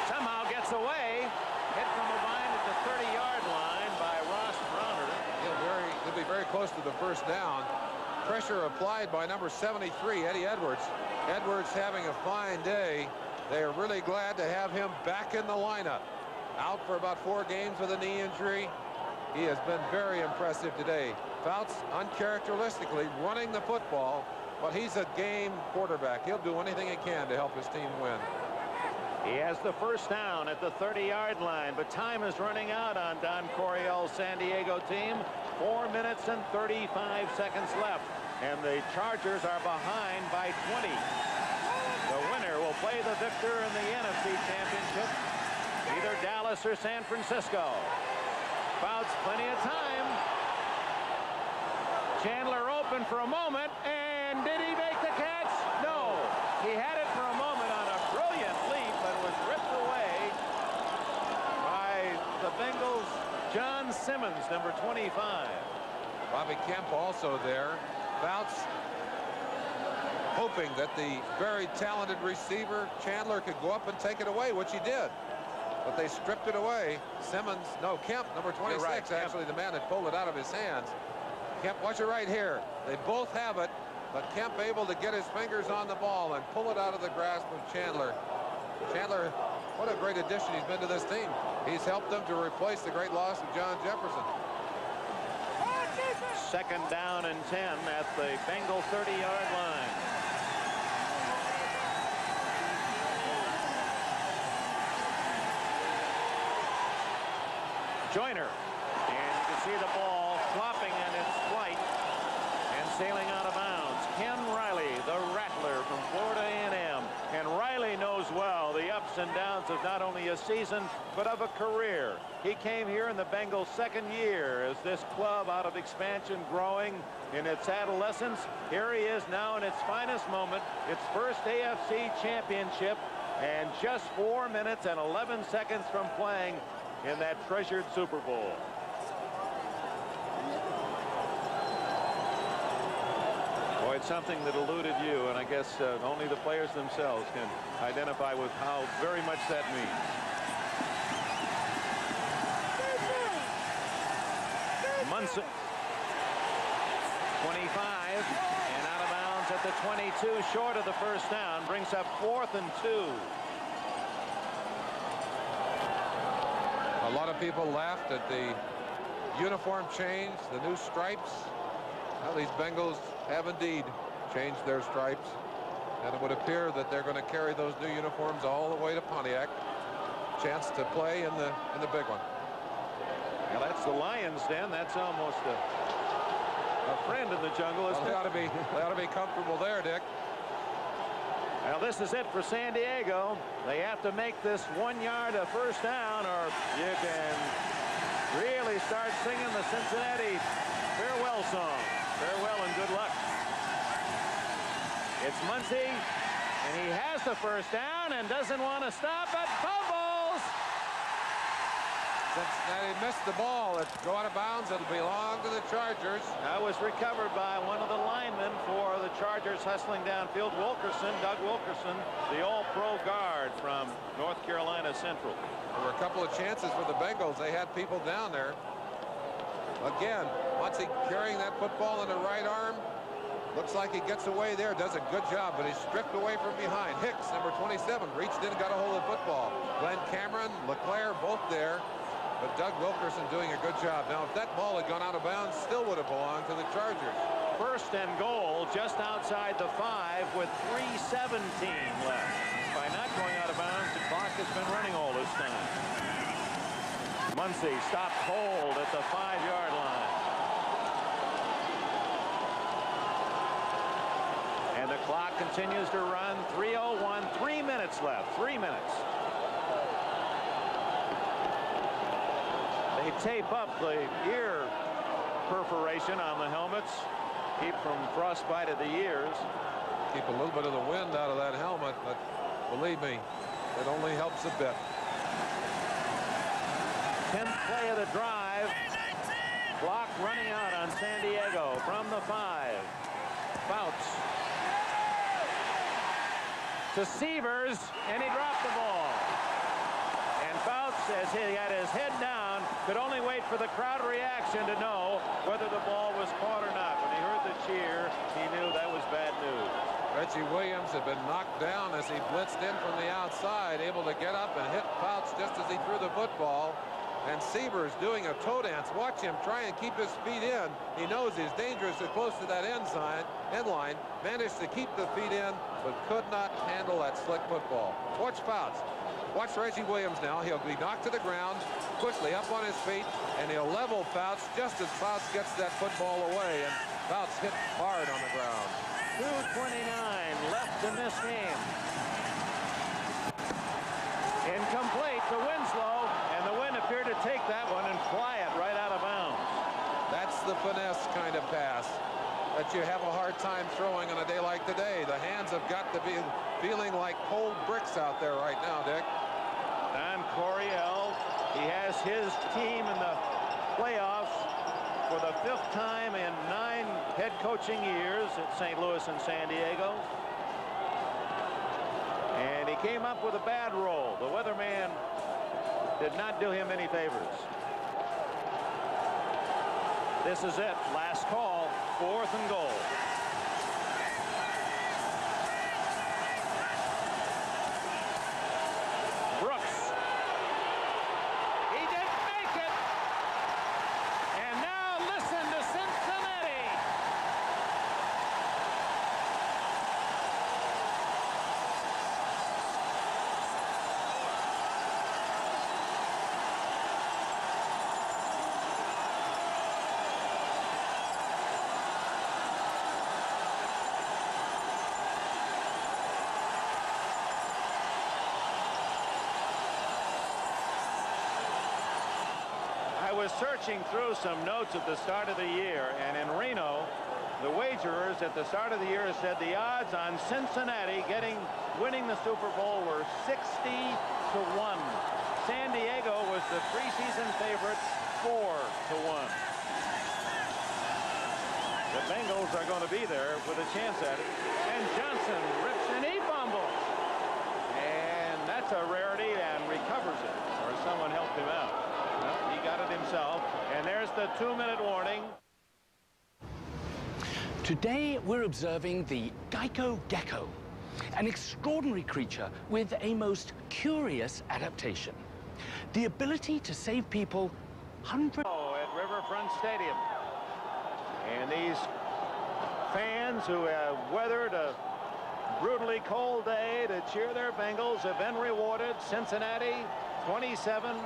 Somehow gets away. Hit from behind at the 30-yard line by Ross Browner. He'll be very close to the first down. Pressure applied by number 73, Eddie Edwards. Edwards having a fine day. They are really glad to have him back in the lineup. Out for about 4 games with a knee injury. He has been very impressive today. Fouts uncharacteristically running the football, but he's a game quarterback. He'll do anything he can to help his team win. He has the first down at the 30-yard line, but time is running out on Don Coryell's San Diego team. 4 minutes and 35 seconds left, and the Chargers are behind by 20. The winner will play the victor in the NFC Championship, either Dallas or San Francisco. Fouts plenty of time. Chandler open for a moment, and did he make the catch? No. He had it for a moment on a brilliant leap, but was ripped away by the Bengals' John Simmons, number 25. Bobby Kemp also there. Fouts hoping that the very talented receiver Chandler could go up and take it away, which he did. But they stripped it away. Kemp, number 26, right, actually the man that pulled it out of his hands. Kemp, watch it right here. They both have it, but Kemp able to get his fingers on the ball and pull it out of the grasp of Chandler. Chandler, what a great addition he's been to this team. He's helped them to replace the great loss of John Jefferson. 2nd down and 10 at the Bengal 30-yard line. Joyner, and you can see the ball flopping in its flight and sailing out of bounds. Ken Riley, the Rattler from Florida A&M, and Riley knows well the ups and downs of not only a season but of a career. He came here in the Bengals' 2nd year as this club out of expansion growing in its adolescence. Here he is now in its finest moment, its first AFC championship, and just 4 minutes and 11 seconds from playing in that treasured Super Bowl. Boy, it's something that eluded you, and I guess only the players themselves can identify with how very much that means. Munson, 25, and out of bounds at the 22, short of the first down, brings up 4th and 2. A lot of people laughed at the uniform change, the new stripes. Well, these Bengals have indeed changed their stripes, and it would appear that they're going to carry those new uniforms all the way to Pontiac. Chance to play in the big one. Now that's the Lions' den. That's almost a friend in the jungle. Well, they ought to be comfortable there, Dick. Now this is it for San Diego. They have to make this 1 yard a first down, or you can really start singing the Cincinnati farewell song. Farewell and good luck. It's Muncie, and he has the first down and doesn't want to stop it. Fumbles! Cincinnati missed the ball. It'll go out of bounds. It'll belong to the Chargers. That was recovered by one of the linemen for the Chargers hustling downfield. Wilkerson, Doug Wilkerson, the all-pro guard from North Carolina Central. There were a couple of chances for the Bengals. They had people down there. Again, Muncie carrying that football in the right arm. Looks like he gets away there, does a good job, but he's stripped away from behind. Hicks, number 27, reached in and got a hold of the football. Glenn Cameron, LeClaire, both there. But Doug Wilkerson doing a good job. Now, if that ball had gone out of bounds, still would have belonged to the Chargers. 1st and goal just outside the 5 with 3:17 left. By not going out of bounds, the clock has been running all this time. Muncie stopped cold at the 5-yard line. And the clock continues to run. 3:01, 3 minutes left. 3 minutes. They tape up the ear perforation on the helmets. Keep from frostbite of the ears. Keep a little bit of the wind out of that helmet, but believe me, it only helps a bit. 10th play of the drive. Clock running out on San Diego from the 5. Fouts to Severs, and he dropped the ball. And Fouts, as he had his head down, could only wait for the crowd reaction to know whether the ball was caught or not. When he heard the cheer, he knew that was bad news. Reggie Williams had been knocked down as he blitzed in from the outside, able to get up and hit Fouts just as he threw the football. And Severs doing a toe dance. Watch him try and keep his feet in. He knows he's dangerously close to that end line. Managed to keep the feet in, but could not handle that slick football. Watch Fouts. Watch Reggie Williams now. He'll be knocked to the ground, quickly up on his feet, and he'll level Fouts just as Fouts gets that football away. And Fouts hit hard on the ground. 2:29 left in this game. Incomplete to Winslow, and the wind appeared to take that one and fly it right out of bounds. That's the finesse kind of pass that you have a hard time throwing on a day like today. The hands have got to be feeling like cold bricks out there right now, Dick. Don Coryell, he has his team in the playoffs for the 5th time in 9 head coaching years at St. Louis and San Diego. And he came up with a bad roll. The weatherman did not do him any favors. This is it. Last call. 4th and goal. Brooks. He didn't make it. And now listen to Cincinnati. I was searching through some notes at the start of the year, and in Reno, the wagerers at the start of the year said the odds on Cincinnati winning the Super Bowl were 60-1. San Diego was the preseason favorite, 4-1. The Bengals are going to be there with a chance at it. And Johnson rips an E-fumble. And that's a rarity, and recovers it, or someone helped him out. Well, he got it himself, and there's the 2-minute warning. Today we're observing the Geico Gecko, an extraordinary creature with a most curious adaptation. The ability to save people hundreds at Riverfront Stadium. And these fans who have weathered a brutally cold day to cheer their Bengals have been rewarded. Cincinnati 27,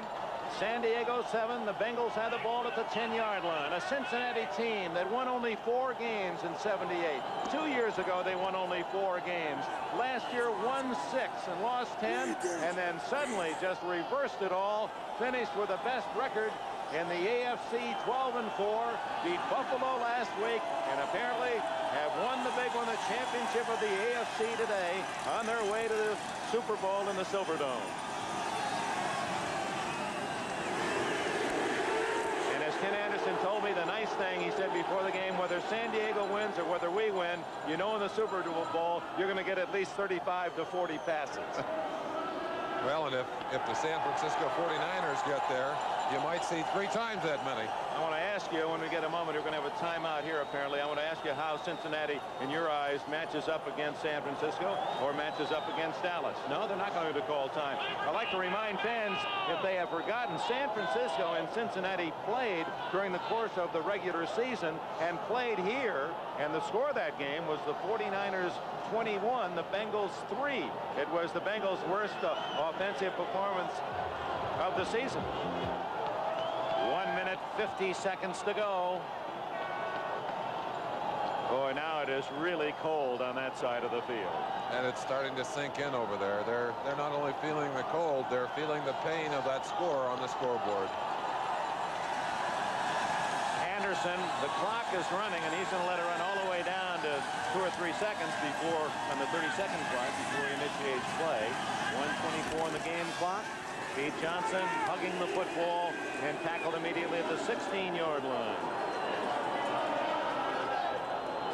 San Diego 7. The Bengals had the ball at the 10-yard line. A Cincinnati team that won only 4 games in '78. 2 years ago they won only 4 games. Last year won 6 and lost 10, and then suddenly just reversed it all. Finished with the best record in the AFC, 12-4. Beat Buffalo last week, and apparently have won the big one, the championship of the AFC today, on their way to the Super Bowl in the Silverdome. And as Ken Anderson told me, the nice thing, he said before the game, whether San Diego wins or whether we win, you know in the Super Bowl, you're going to get at least 35 to 40 passes. Well, and if the San Francisco 49ers get there, you might see 3 times that many. I want to ask you, when we get a moment, we're going to have a timeout here, apparently. I want to ask you how Cincinnati, in your eyes, matches up against San Francisco or matches up against Dallas. No, they're not going to call time. I'd like to remind fans, if they have forgotten, San Francisco and Cincinnati played during the course of the regular season and played here, and the score of that game was the 49ers 21, the Bengals 3. It was the Bengals' worst offensive performance of the season. 1 minute, 50 seconds to go. Boy, now it is really cold on that side of the field. And it's starting to sink in over there. They're not only feeling the cold, they're feeling the pain of that score on the scoreboard. Anderson, the clock is running, and he's going to let it run all the way down to 2 or 3 seconds before, on the 30-second clock, before he initiates play. 1:24 on the game clock. Pete Johnson hugging the football and tackled immediately at the 16-yard line.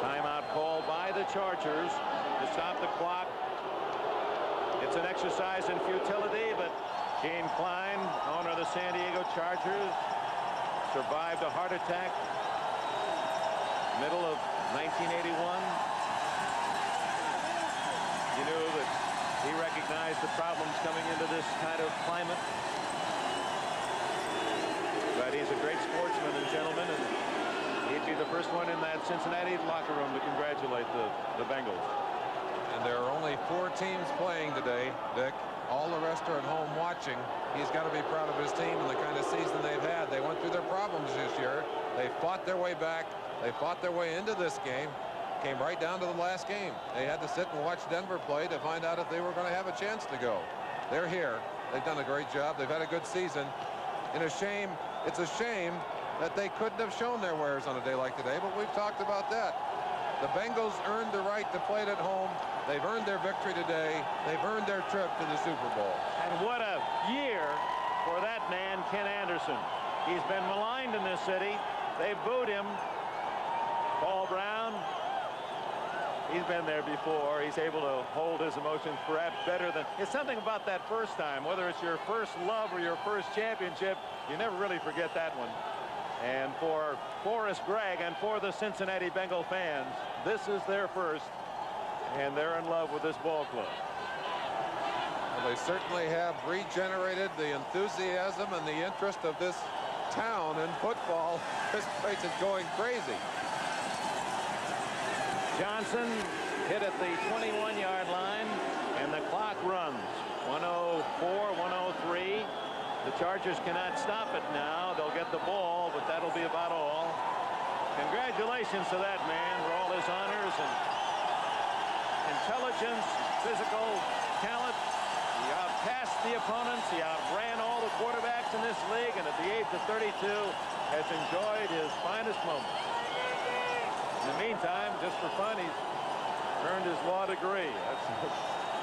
Timeout called by the Chargers to stop the clock. It's an exercise in futility, but Gene Klein, owner of the San Diego Chargers, survived a heart attack middle of 1981. You knew that he recognized the problems coming into this kind of climate. But he's a great sportsman and gentleman, and he'd be the first one in that Cincinnati locker room to congratulate the Bengals. And there are only 4 teams playing today, Dick. All the rest are at home watching. He's got to be proud of his team and the kind of season they've had. They went through their problems this year. They fought their way back. They fought their way into this game. Came right down to the last game. They had to sit and watch Denver play to find out if they were going to have a chance to go. They're here. They've done a great job. They've had a good season. And it's a shame that they couldn't have shown their wares on a day like today, but we've talked about that. The Bengals earned the right to play it at home. They've earned their victory today. They've earned their trip to the Super Bowl. And what a year for that man, Ken Anderson. He's been maligned in this city. They booed him. Paul Brown, he's been there before. He's able to hold his emotions perhaps better than... It's something about that first time, whether it's your first love or your first championship, you never really forget that one. And for Forrest Gregg and for the Cincinnati Bengal fans, this is their first, and they're in love with this ball club. Well, they certainly have regenerated the enthusiasm and the interest of this town in football. This place is going crazy. Johnson hit at the 21-yard line, and the clock runs. 1:04, 1:03. The Chargers cannot stop it now. They'll get the ball, but that'll be about all. Congratulations to that man for all his honors and intelligence, physical talent. He outpassed the opponents. He outran all the quarterbacks in this league, and at the age of 32 has enjoyed his finest moments. In the meantime, just for fun, he's earned his law degree. That's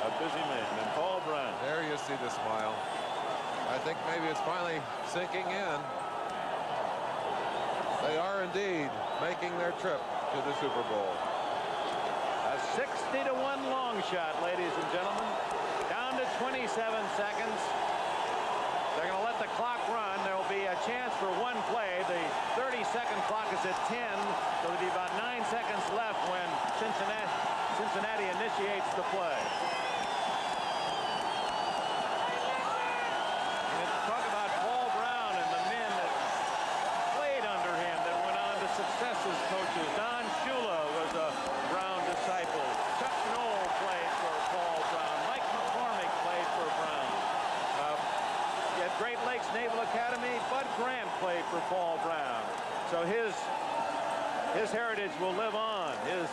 a busy man. And Paul Brown. There you see the smile. I think maybe it's finally sinking in. They are indeed making their trip to the Super Bowl. A 60-1 long shot, ladies and gentlemen. Down to 27 seconds. They're going to let the clock run. There will be a chance for one play. The 30-second clock is at 10. So there'll be about 9 seconds left when Cincinnati initiates the play. Successes coaches. Don Shula was a Brown disciple. Chuck Knoll played for Paul Brown. Mike McCormick played for Brown. At Great Lakes Naval Academy, Bud Grant played for Paul Brown. So his heritage will live on. His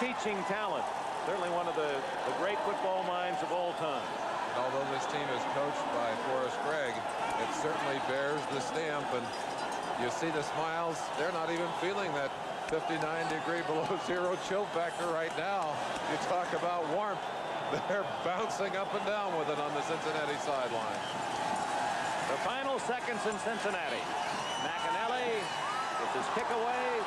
teaching talent. Certainly one of the great football minds of all time. And although this team is coached by Forrest Gregg, it certainly bears the stamp. And you see the smiles. They're not even feeling that 59-degree below zero chill factor right now. You talk about warmth. They're bouncing up and down with it on the Cincinnati sideline. The final seconds in Cincinnati. McAnally gets his kick away.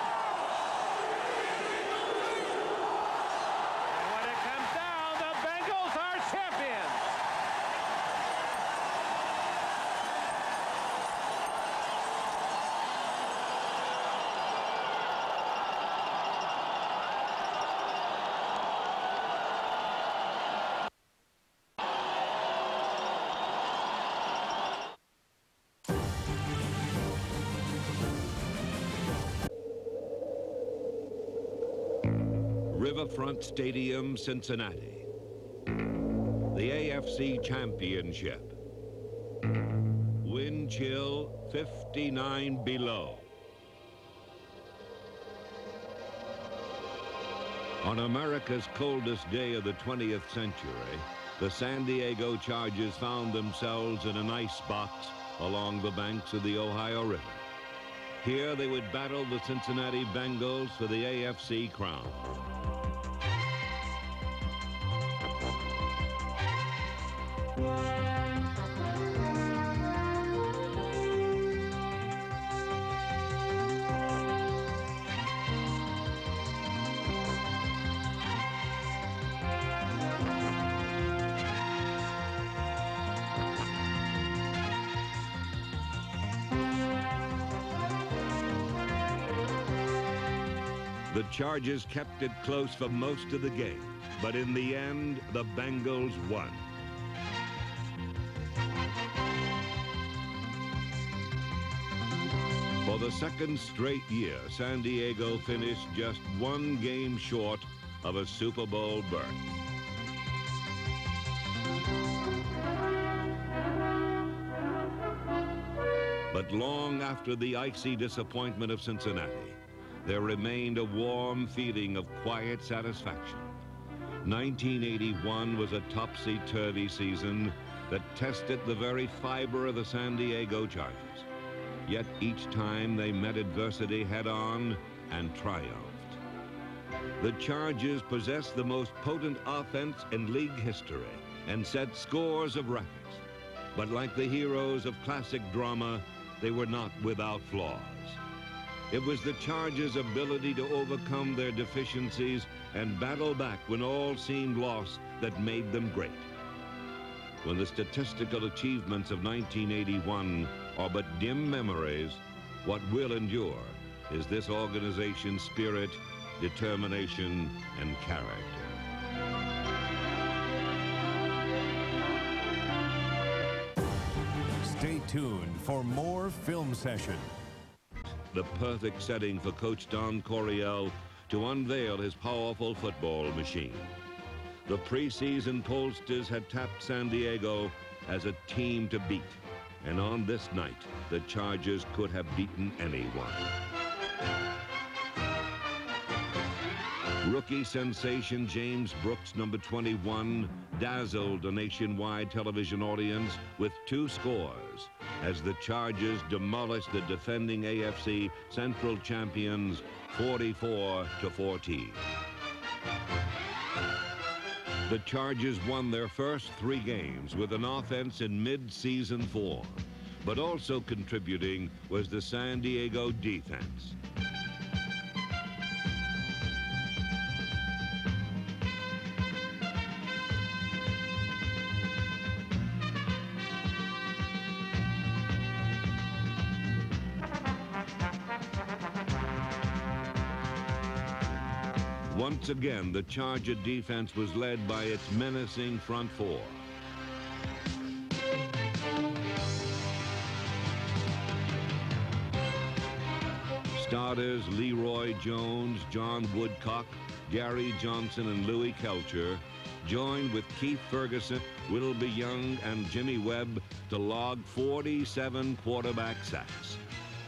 And when it comes down, the Bengals are champions. Riverfront Stadium, Cincinnati. The AFC Championship. Wind chill 59 below. On America's coldest day of the 20th century, the San Diego Chargers found themselves in an ice box along the banks of the Ohio River. Here they would battle the Cincinnati Bengals for the AFC crown. The Chargers kept it close for most of the game, but in the end, the Bengals won. For the second straight year, San Diego finished just one game short of a Super Bowl berth. But long after the icy disappointment of Cincinnati, there remained a warm feeling of quiet satisfaction. 1981 was a topsy-turvy season that tested the very fiber of the San Diego Chargers. Yet each time they met adversity head-on and triumphed. The Chargers possessed the most potent offense in league history and set scores of records. But like the heroes of classic drama, they were not without flaws. It was the Chargers' ability to overcome their deficiencies and battle back when all seemed lost that made them great. When the statistical achievements of 1981 are but dim memories, what will endure is this organization's spirit, determination, and character. Stay tuned for more Film Session. The perfect setting for Coach Don Coryell to unveil his powerful football machine. The preseason pollsters had tapped San Diego as a team to beat, and on this night, the Chargers could have beaten anyone. Rookie sensation James Brooks, number 21, dazzled a nationwide television audience with 2 scores as the Chargers demolished the defending AFC Central champions 44-14. The Chargers won their first 3 games with an offense in mid-season form, but also contributing was the San Diego defense. Once again, the Charger defense was led by its menacing front 4. Starters Leroy Jones, John Woodcock, Gary Johnson, and Louis Kelcher joined with Keith Ferguson, Willoughby Young, and Jimmy Webb to log 47 quarterback sacks.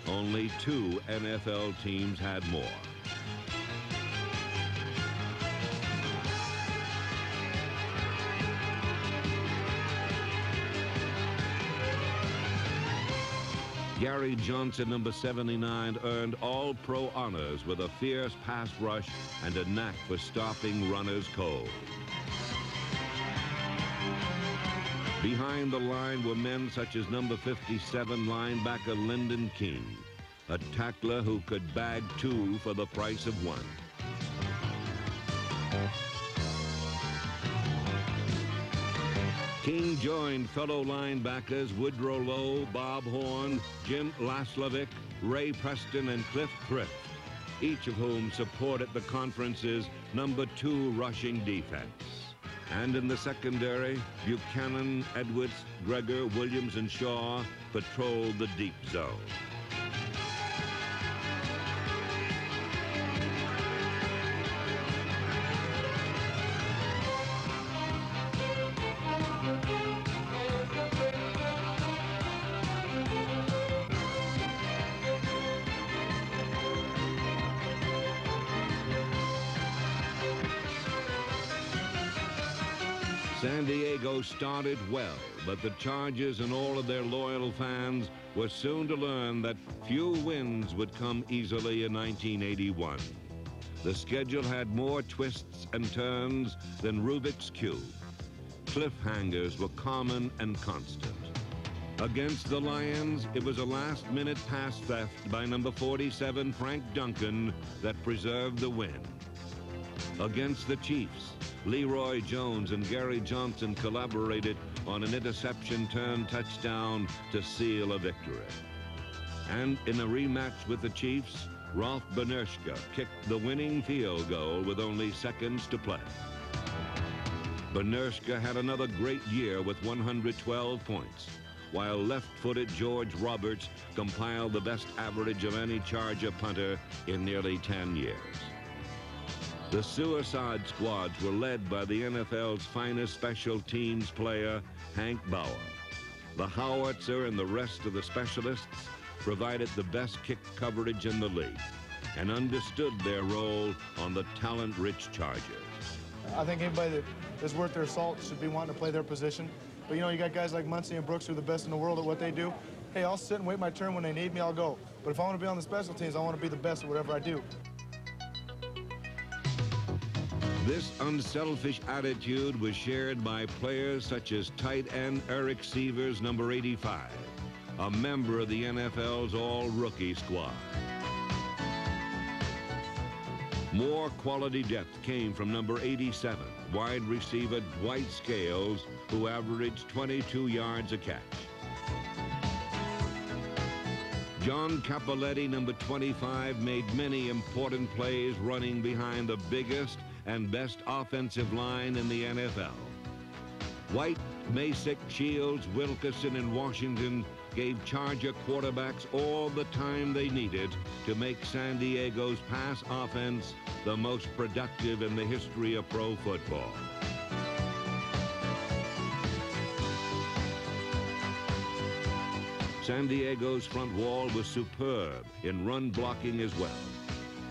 Only 2 NFL teams had more. Gary Johnson, number 79, earned All-Pro honors with a fierce pass rush and a knack for stopping runners cold. Behind the line were men such as number 57 linebacker Lyndon King, a tackler who could bag 2 for the price of 1. King joined fellow linebackers Woodrow Lowe, Bob Horn, Jim Laslovic, Ray Preston, and Cliff Thrift, each of whom supported the conference's number 2 rushing defense. And in the secondary, Buchanan, Edwards, Greger, Williams, and Shaw patrolled the deep zone. San Diego started well, but the Chargers and all of their loyal fans was soon to learn that few wins would come easily in 1981. The schedule had more twists and turns than Rubik's Cube. Cliffhangers were common and constant. Against the Lions, it was a last-minute pass theft by number 47, Frank Duncan, that preserved the win. Against the Chiefs, Leroy Jones and Gary Johnson collaborated on an interception-turned touchdown to seal a victory. And in a rematch with the Chiefs, Rolf Benerschke kicked the winning field goal with only seconds to play. Benerschke had another great year with 112 points, while left-footed George Roberts compiled the best average of any Charger punter in nearly 10 years. The Suicide Squads were led by the NFL's finest special teams player, Hank Bauer. The howitzer and the rest of the specialists provided the best kick coverage in the league and understood their role on the talent-rich Chargers. I think anybody that is worth their salt should be wanting to play their position. But, you know, you got guys like Muncy and Brooks who are the best in the world at what they do. Hey, I'll sit and wait my turn. When they need me, I'll go. But if I want to be on the special teams, I want to be the best at whatever I do. This unselfish attitude was shared by players such as tight end Eric Sievers, number 85, a member of the NFL's all-rookie squad. More quality depth came from number 87, wide receiver Dwight Scales, who averaged 22 yards a catch. John Capoletti, number 25, made many important plays running behind the biggest and best offensive line in the NFL. White, Masick, Shields, Wilkerson, and Washington gave Charger quarterbacks all the time they needed to make San Diego's pass offense the most productive in the history of pro football. San Diego's front wall was superb in run blocking as well.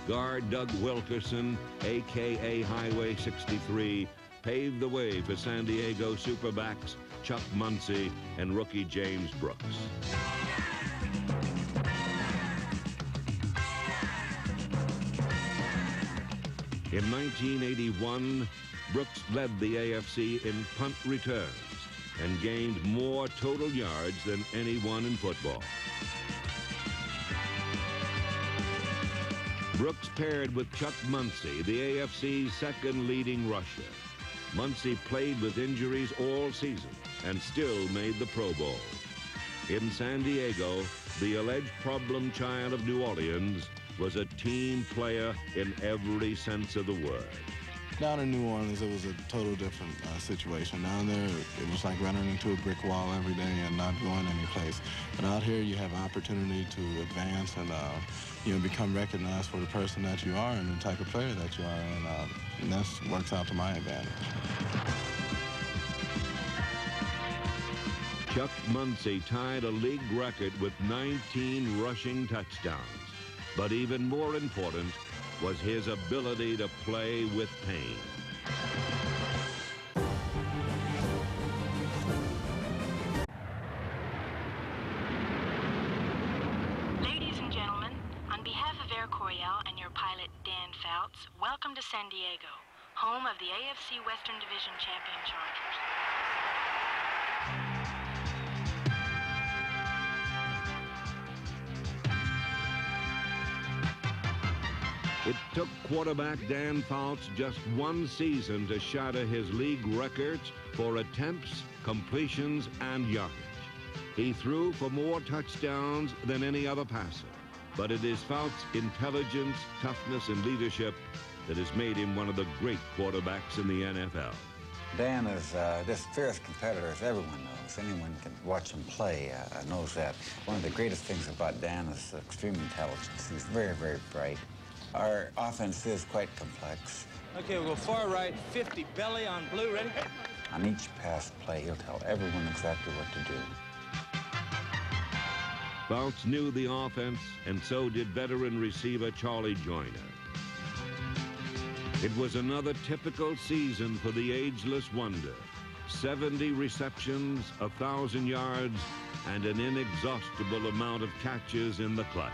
Guard Doug Wilkerson, a.k.a. Highway 63, paved the way for San Diego superbacks Chuck Muncy and rookie James Brooks. In 1981, Brooks led the AFC in punt returns and gained more total yards than anyone in football. Brooks paired with Chuck Muncy, the AFC's second leading rusher. Muncy played with injuries all season and still made the Pro Bowl. In San Diego, the alleged problem child of New Orleans was a team player in every sense of the word. Down in New Orleans, it was a total different situation. Down there, it was like running into a brick wall every day and not going anyplace. But out here, you have opportunity to advance and become recognized for the person that you are and the type of player that you are, and that works out to my advantage. Chuck Muncy tied a league record with 19 rushing touchdowns. But even more important was his ability to play with pain. Ladies and gentlemen, on behalf of Air Coryell and your pilot, Dan Fouts, welcome to San Diego, home of the AFC Western Division champion Chargers. It took quarterback Dan Fouts just one season to shatter his league records for attempts, completions, and yardage. He threw for more touchdowns than any other passer, but it is Fouts' intelligence, toughness, and leadership that has made him one of the great quarterbacks in the NFL. Dan is just fierce competitor, as everyone knows. Anyone can watch him play knows that. One of the greatest things about Dan is extreme intelligence. He's very, very bright. Our offense is quite complex. Okay, we'll go far right, 50, belly on blue, ready? On each pass play, he'll tell everyone exactly what to do. Fouts knew the offense, and so did veteran receiver Charlie Joyner. It was another typical season for the ageless wonder. 70 receptions, 1,000 yards, and an inexhaustible amount of catches in the clutch.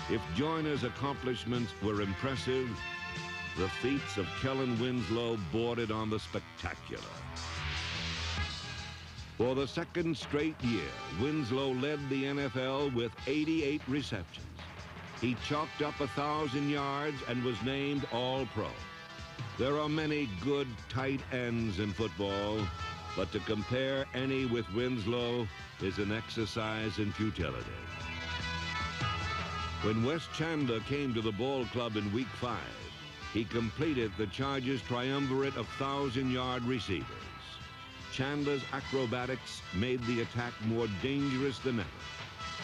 If Joyner's accomplishments were impressive, the feats of Kellen Winslow bordered on the spectacular. For the second straight year, Winslow led the NFL with 88 receptions. He chalked up 1,000 yards and was named All-Pro. There are many good tight ends in football, but to compare any with Winslow is an exercise in futility. When Wes Chandler came to the ball club in Week 5, he completed the Chargers' triumvirate of 1,000-yard receivers. Chandler's acrobatics made the attack more dangerous than ever.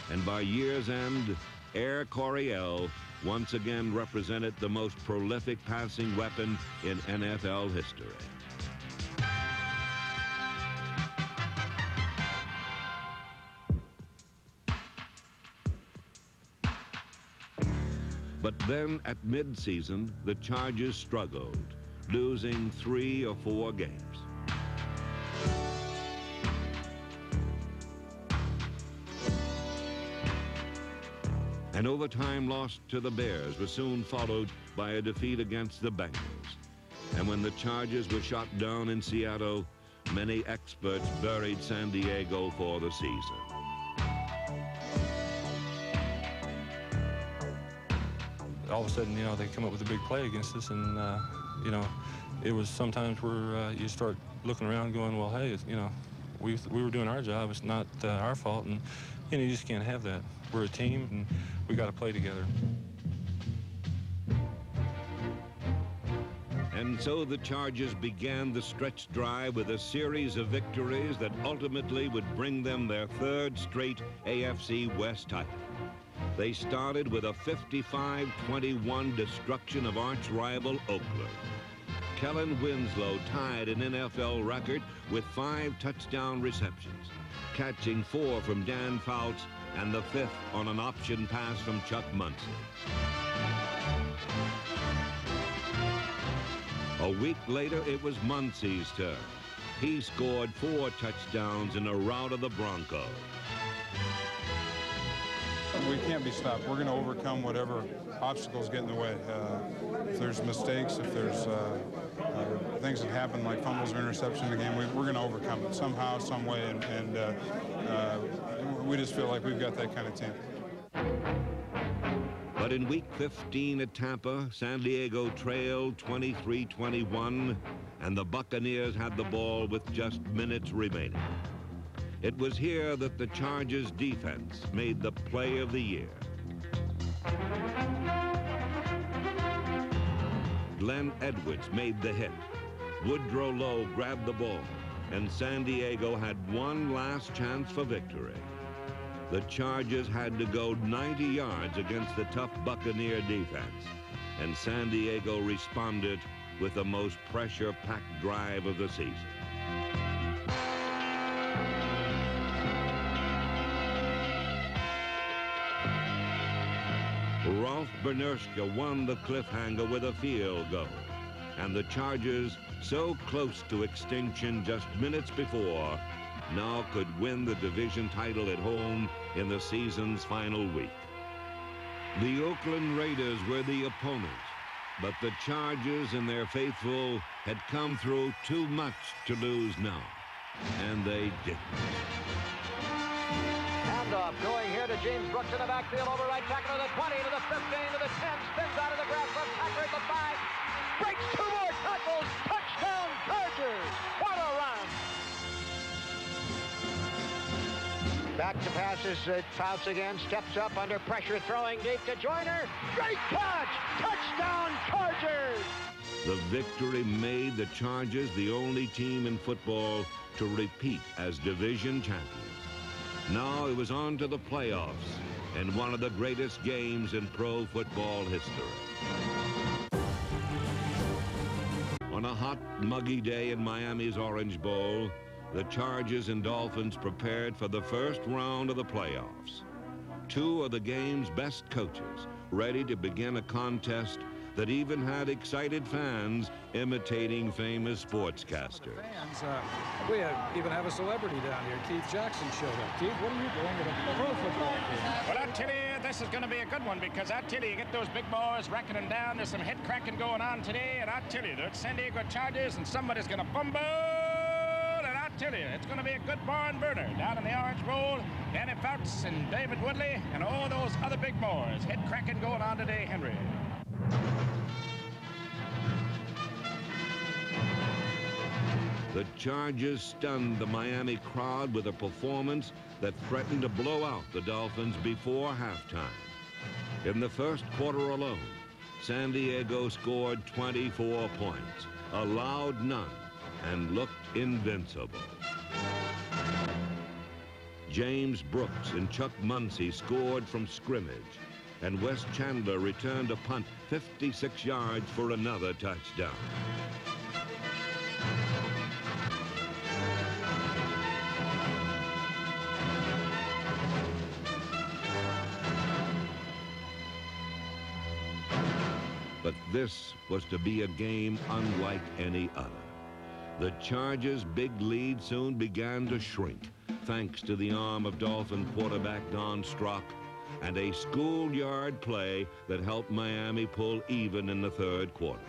And by year's end, Air Coryell once again represented the most prolific passing weapon in NFL history. But then at midseason, the Chargers struggled, losing 3 or 4 games. An overtime loss to the Bears was soon followed by a defeat against the Bengals. And when the Chargers were shot down in Seattle, many experts buried San Diego for the season. All of a sudden, you know, they come up with a big play against us, and, you know, it was sometimes where you start looking around going, well, hey, you know, we were doing our job. It's not our fault, and, you know, you just can't have that. We're a team, and we got to play together. And so the Chargers began the stretch drive with a series of victories that ultimately would bring them their 3rd straight AFC West title. They started with a 55-21 destruction of arch-rival Oakland. Kellen Winslow tied an NFL record with 5 touchdown receptions, catching 4 from Dan Fouts and the 5th on an option pass from Chuck Muncie. A week later, it was Muncie's turn. He scored 4 touchdowns in a rout of the Broncos. We can't be stopped. We're going to overcome whatever obstacles get in the way. If there's mistakes, if there's things that happen like fumbles or interception in the game, we're going to overcome it somehow, some way, and we just feel like we've got that kind of team. But in Week 15 at Tampa, San Diego trailed 23-21, and the Buccaneers had the ball with just minutes remaining. It was here that the Chargers' defense made the play of the year. Glenn Edwards made the hit. Woodrow Lowe grabbed the ball, and San Diego had one last chance for victory. The Chargers had to go 90 yards against the tough Buccaneer defense, and San Diego responded with the most pressure-packed drive of the season. Rolf Bernerschke won the cliffhanger with a field goal, and the Chargers, so close to extinction just minutes before, now could win the division title at home in the season's final week. The Oakland Raiders were the opponents, but the Chargers and their faithful had come through too much to lose now, and they didn't. Handoff going here to James Brooks in the backfield, over right tackle to the 20, to the 15, to the 10, spins out of the grass, left tackler at the 5, breaks 2 more tackles, touchdown Chargers! What a run! Back to passes, Fouts again, steps up under pressure, throwing deep to Joyner. Great catch! Touchdown Chargers! The victory made the Chargers the only team in football to repeat as division champions. Now it was on to the playoffs and one of the greatest games in pro football history. On a hot, muggy day in Miami's Orange Bowl, the Chargers and Dolphins prepared for the first round of the playoffs. 2 of the game's best coaches ready to begin a contest that even had excited fans imitating famous sportscasters. We even have a celebrity down here. Keith Jackson showed up. Keith, what are you doing with a pro football team? Well, I tell you, this is going to be a good one, because I tell you, get those big boys racking them down. There's some head cracking going on today, and I tell you, it's San Diego Chargers, and somebody's going to fumble. And I tell you, it's going to be a good barn burner down in the Orange Bowl. Danny Fouts and David Woodley and all those other big boys. Head cracking going on today, Henry. The Chargers stunned the Miami crowd with a performance that threatened to blow out the Dolphins before halftime. In the first quarter alone, San Diego scored 24 points, allowed none, and looked invincible. James Brooks and Chuck Muncy scored from scrimmage, and Wes Chandler returned a punt 56 yards for another touchdown. But this was to be a game unlike any other. The Chargers' big lead soon began to shrink, thanks to the arm of Dolphin quarterback Don Strock and a schoolyard play that helped Miami pull even in the third quarter.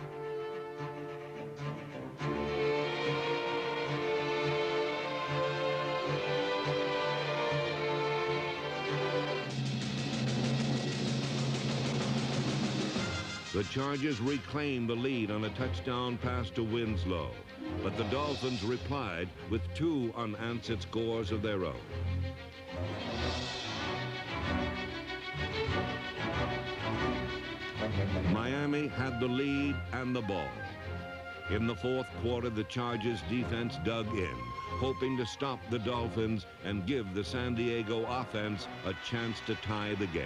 The Chargers reclaimed the lead on a touchdown pass to Winslow, but the Dolphins replied with 2 unanswered scores of their own. Miami had the lead and the ball. In the fourth quarter, the Chargers defense dug in, hoping to stop the Dolphins and give the San Diego offense a chance to tie the game.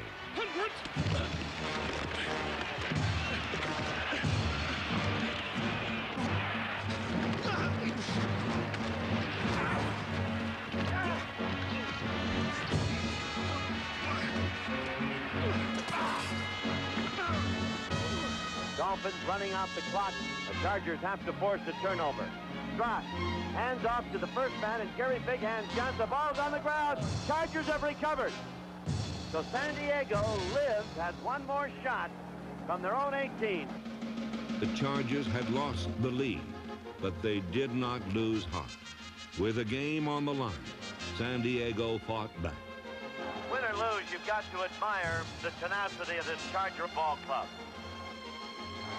Dolphins running out the clock. The Chargers have to force a turnover. Strock hands off to the first man, and Gary Big Hands Johnson. The ball's on the ground. Chargers have recovered. So San Diego has one more shot from their own 18. The Chargers had lost the lead, but they did not lose heart. With a game on the line, San Diego fought back. Win or lose, you've got to admire the tenacity of this Charger ball club.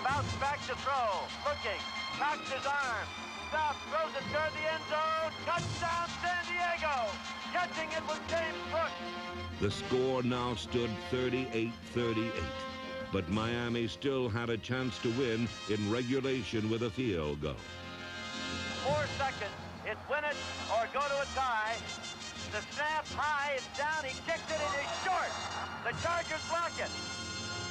Bounce back to throw, looking, cocks his arm, stops, throws it toward the end zone, touchdown San Diego! Catching it was James Brooks. The score now stood 38-38, but Miami still had a chance to win in regulation with a field goal. 4 seconds, it's win it or go to a tie. The snap high, it's down, he kicked it, it is short. The Chargers block it.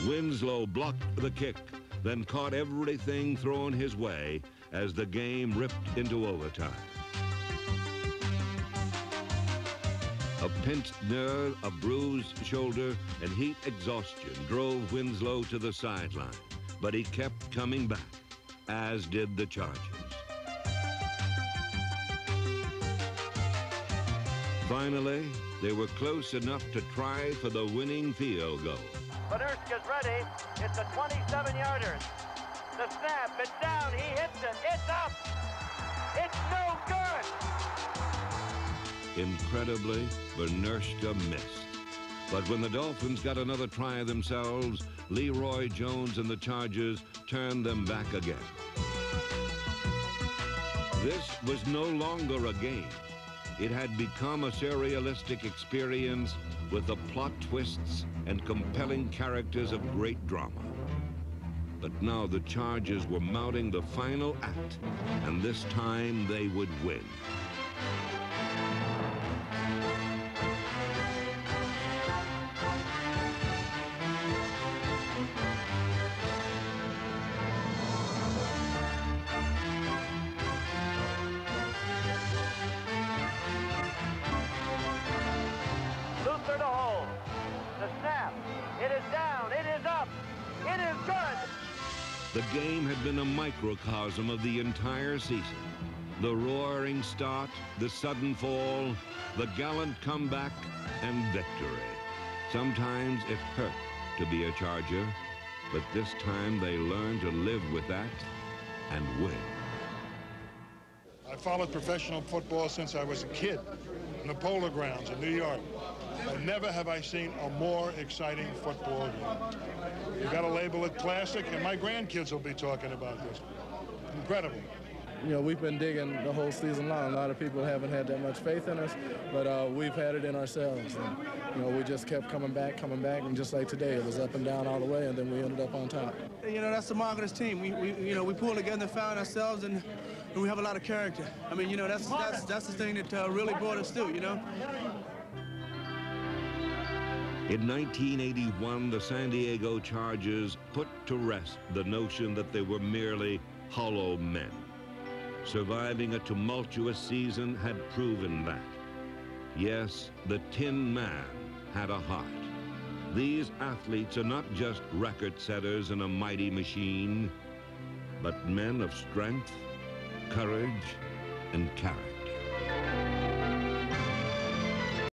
Winslow blocked the kick, then caught everything thrown his way as the game ripped into overtime. A pinched nerve, a bruised shoulder, and heat exhaustion drove Winslow to the sideline, but he kept coming back, as did the Chargers. Finally, they were close enough to try for the winning field goal. Paderska's ready. It's a 27-yarder. The snap, it's down, he hits it, it's up. It's no good. Incredibly, Bernershka missed. But when the Dolphins got another try themselves, Leroy Jones and the Chargers turned them back again. This was no longer a game. It had become a surrealistic experience with the plot twists and compelling characters of great drama. But now the Chargers were mounting the final act, and this time they would win. Luther to hold. The snap. It is down. It is up. It is good. The game had been a microcosm of the entire season. The roaring start, the sudden fall, the gallant comeback, and victory. Sometimes it hurt to be a Charger, but this time they learned to live with that and win. I followed professional football since I was a kid in the Polo Grounds in New York. And never have I seen a more exciting football game. You got to label it classic, and my grandkids will be talking about this. Incredible. You know, we've been digging the whole season long. A lot of people haven't had that much faith in us, but we've had it in ourselves. And, you know, we just kept coming back, and just like today, it was up and down all the way, and then we ended up on top. You know, that's the mark of this team. We pull together and found ourselves, and we have a lot of character. I mean, you know, that's the thing that really brought us through, you know. In 1981, the San Diego Chargers put to rest the notion that they were merely hollow men. Surviving a tumultuous season had proven that. Yes, the Tin Man had a heart. These athletes are not just record setters in a mighty machine, but men of strength, courage, and character.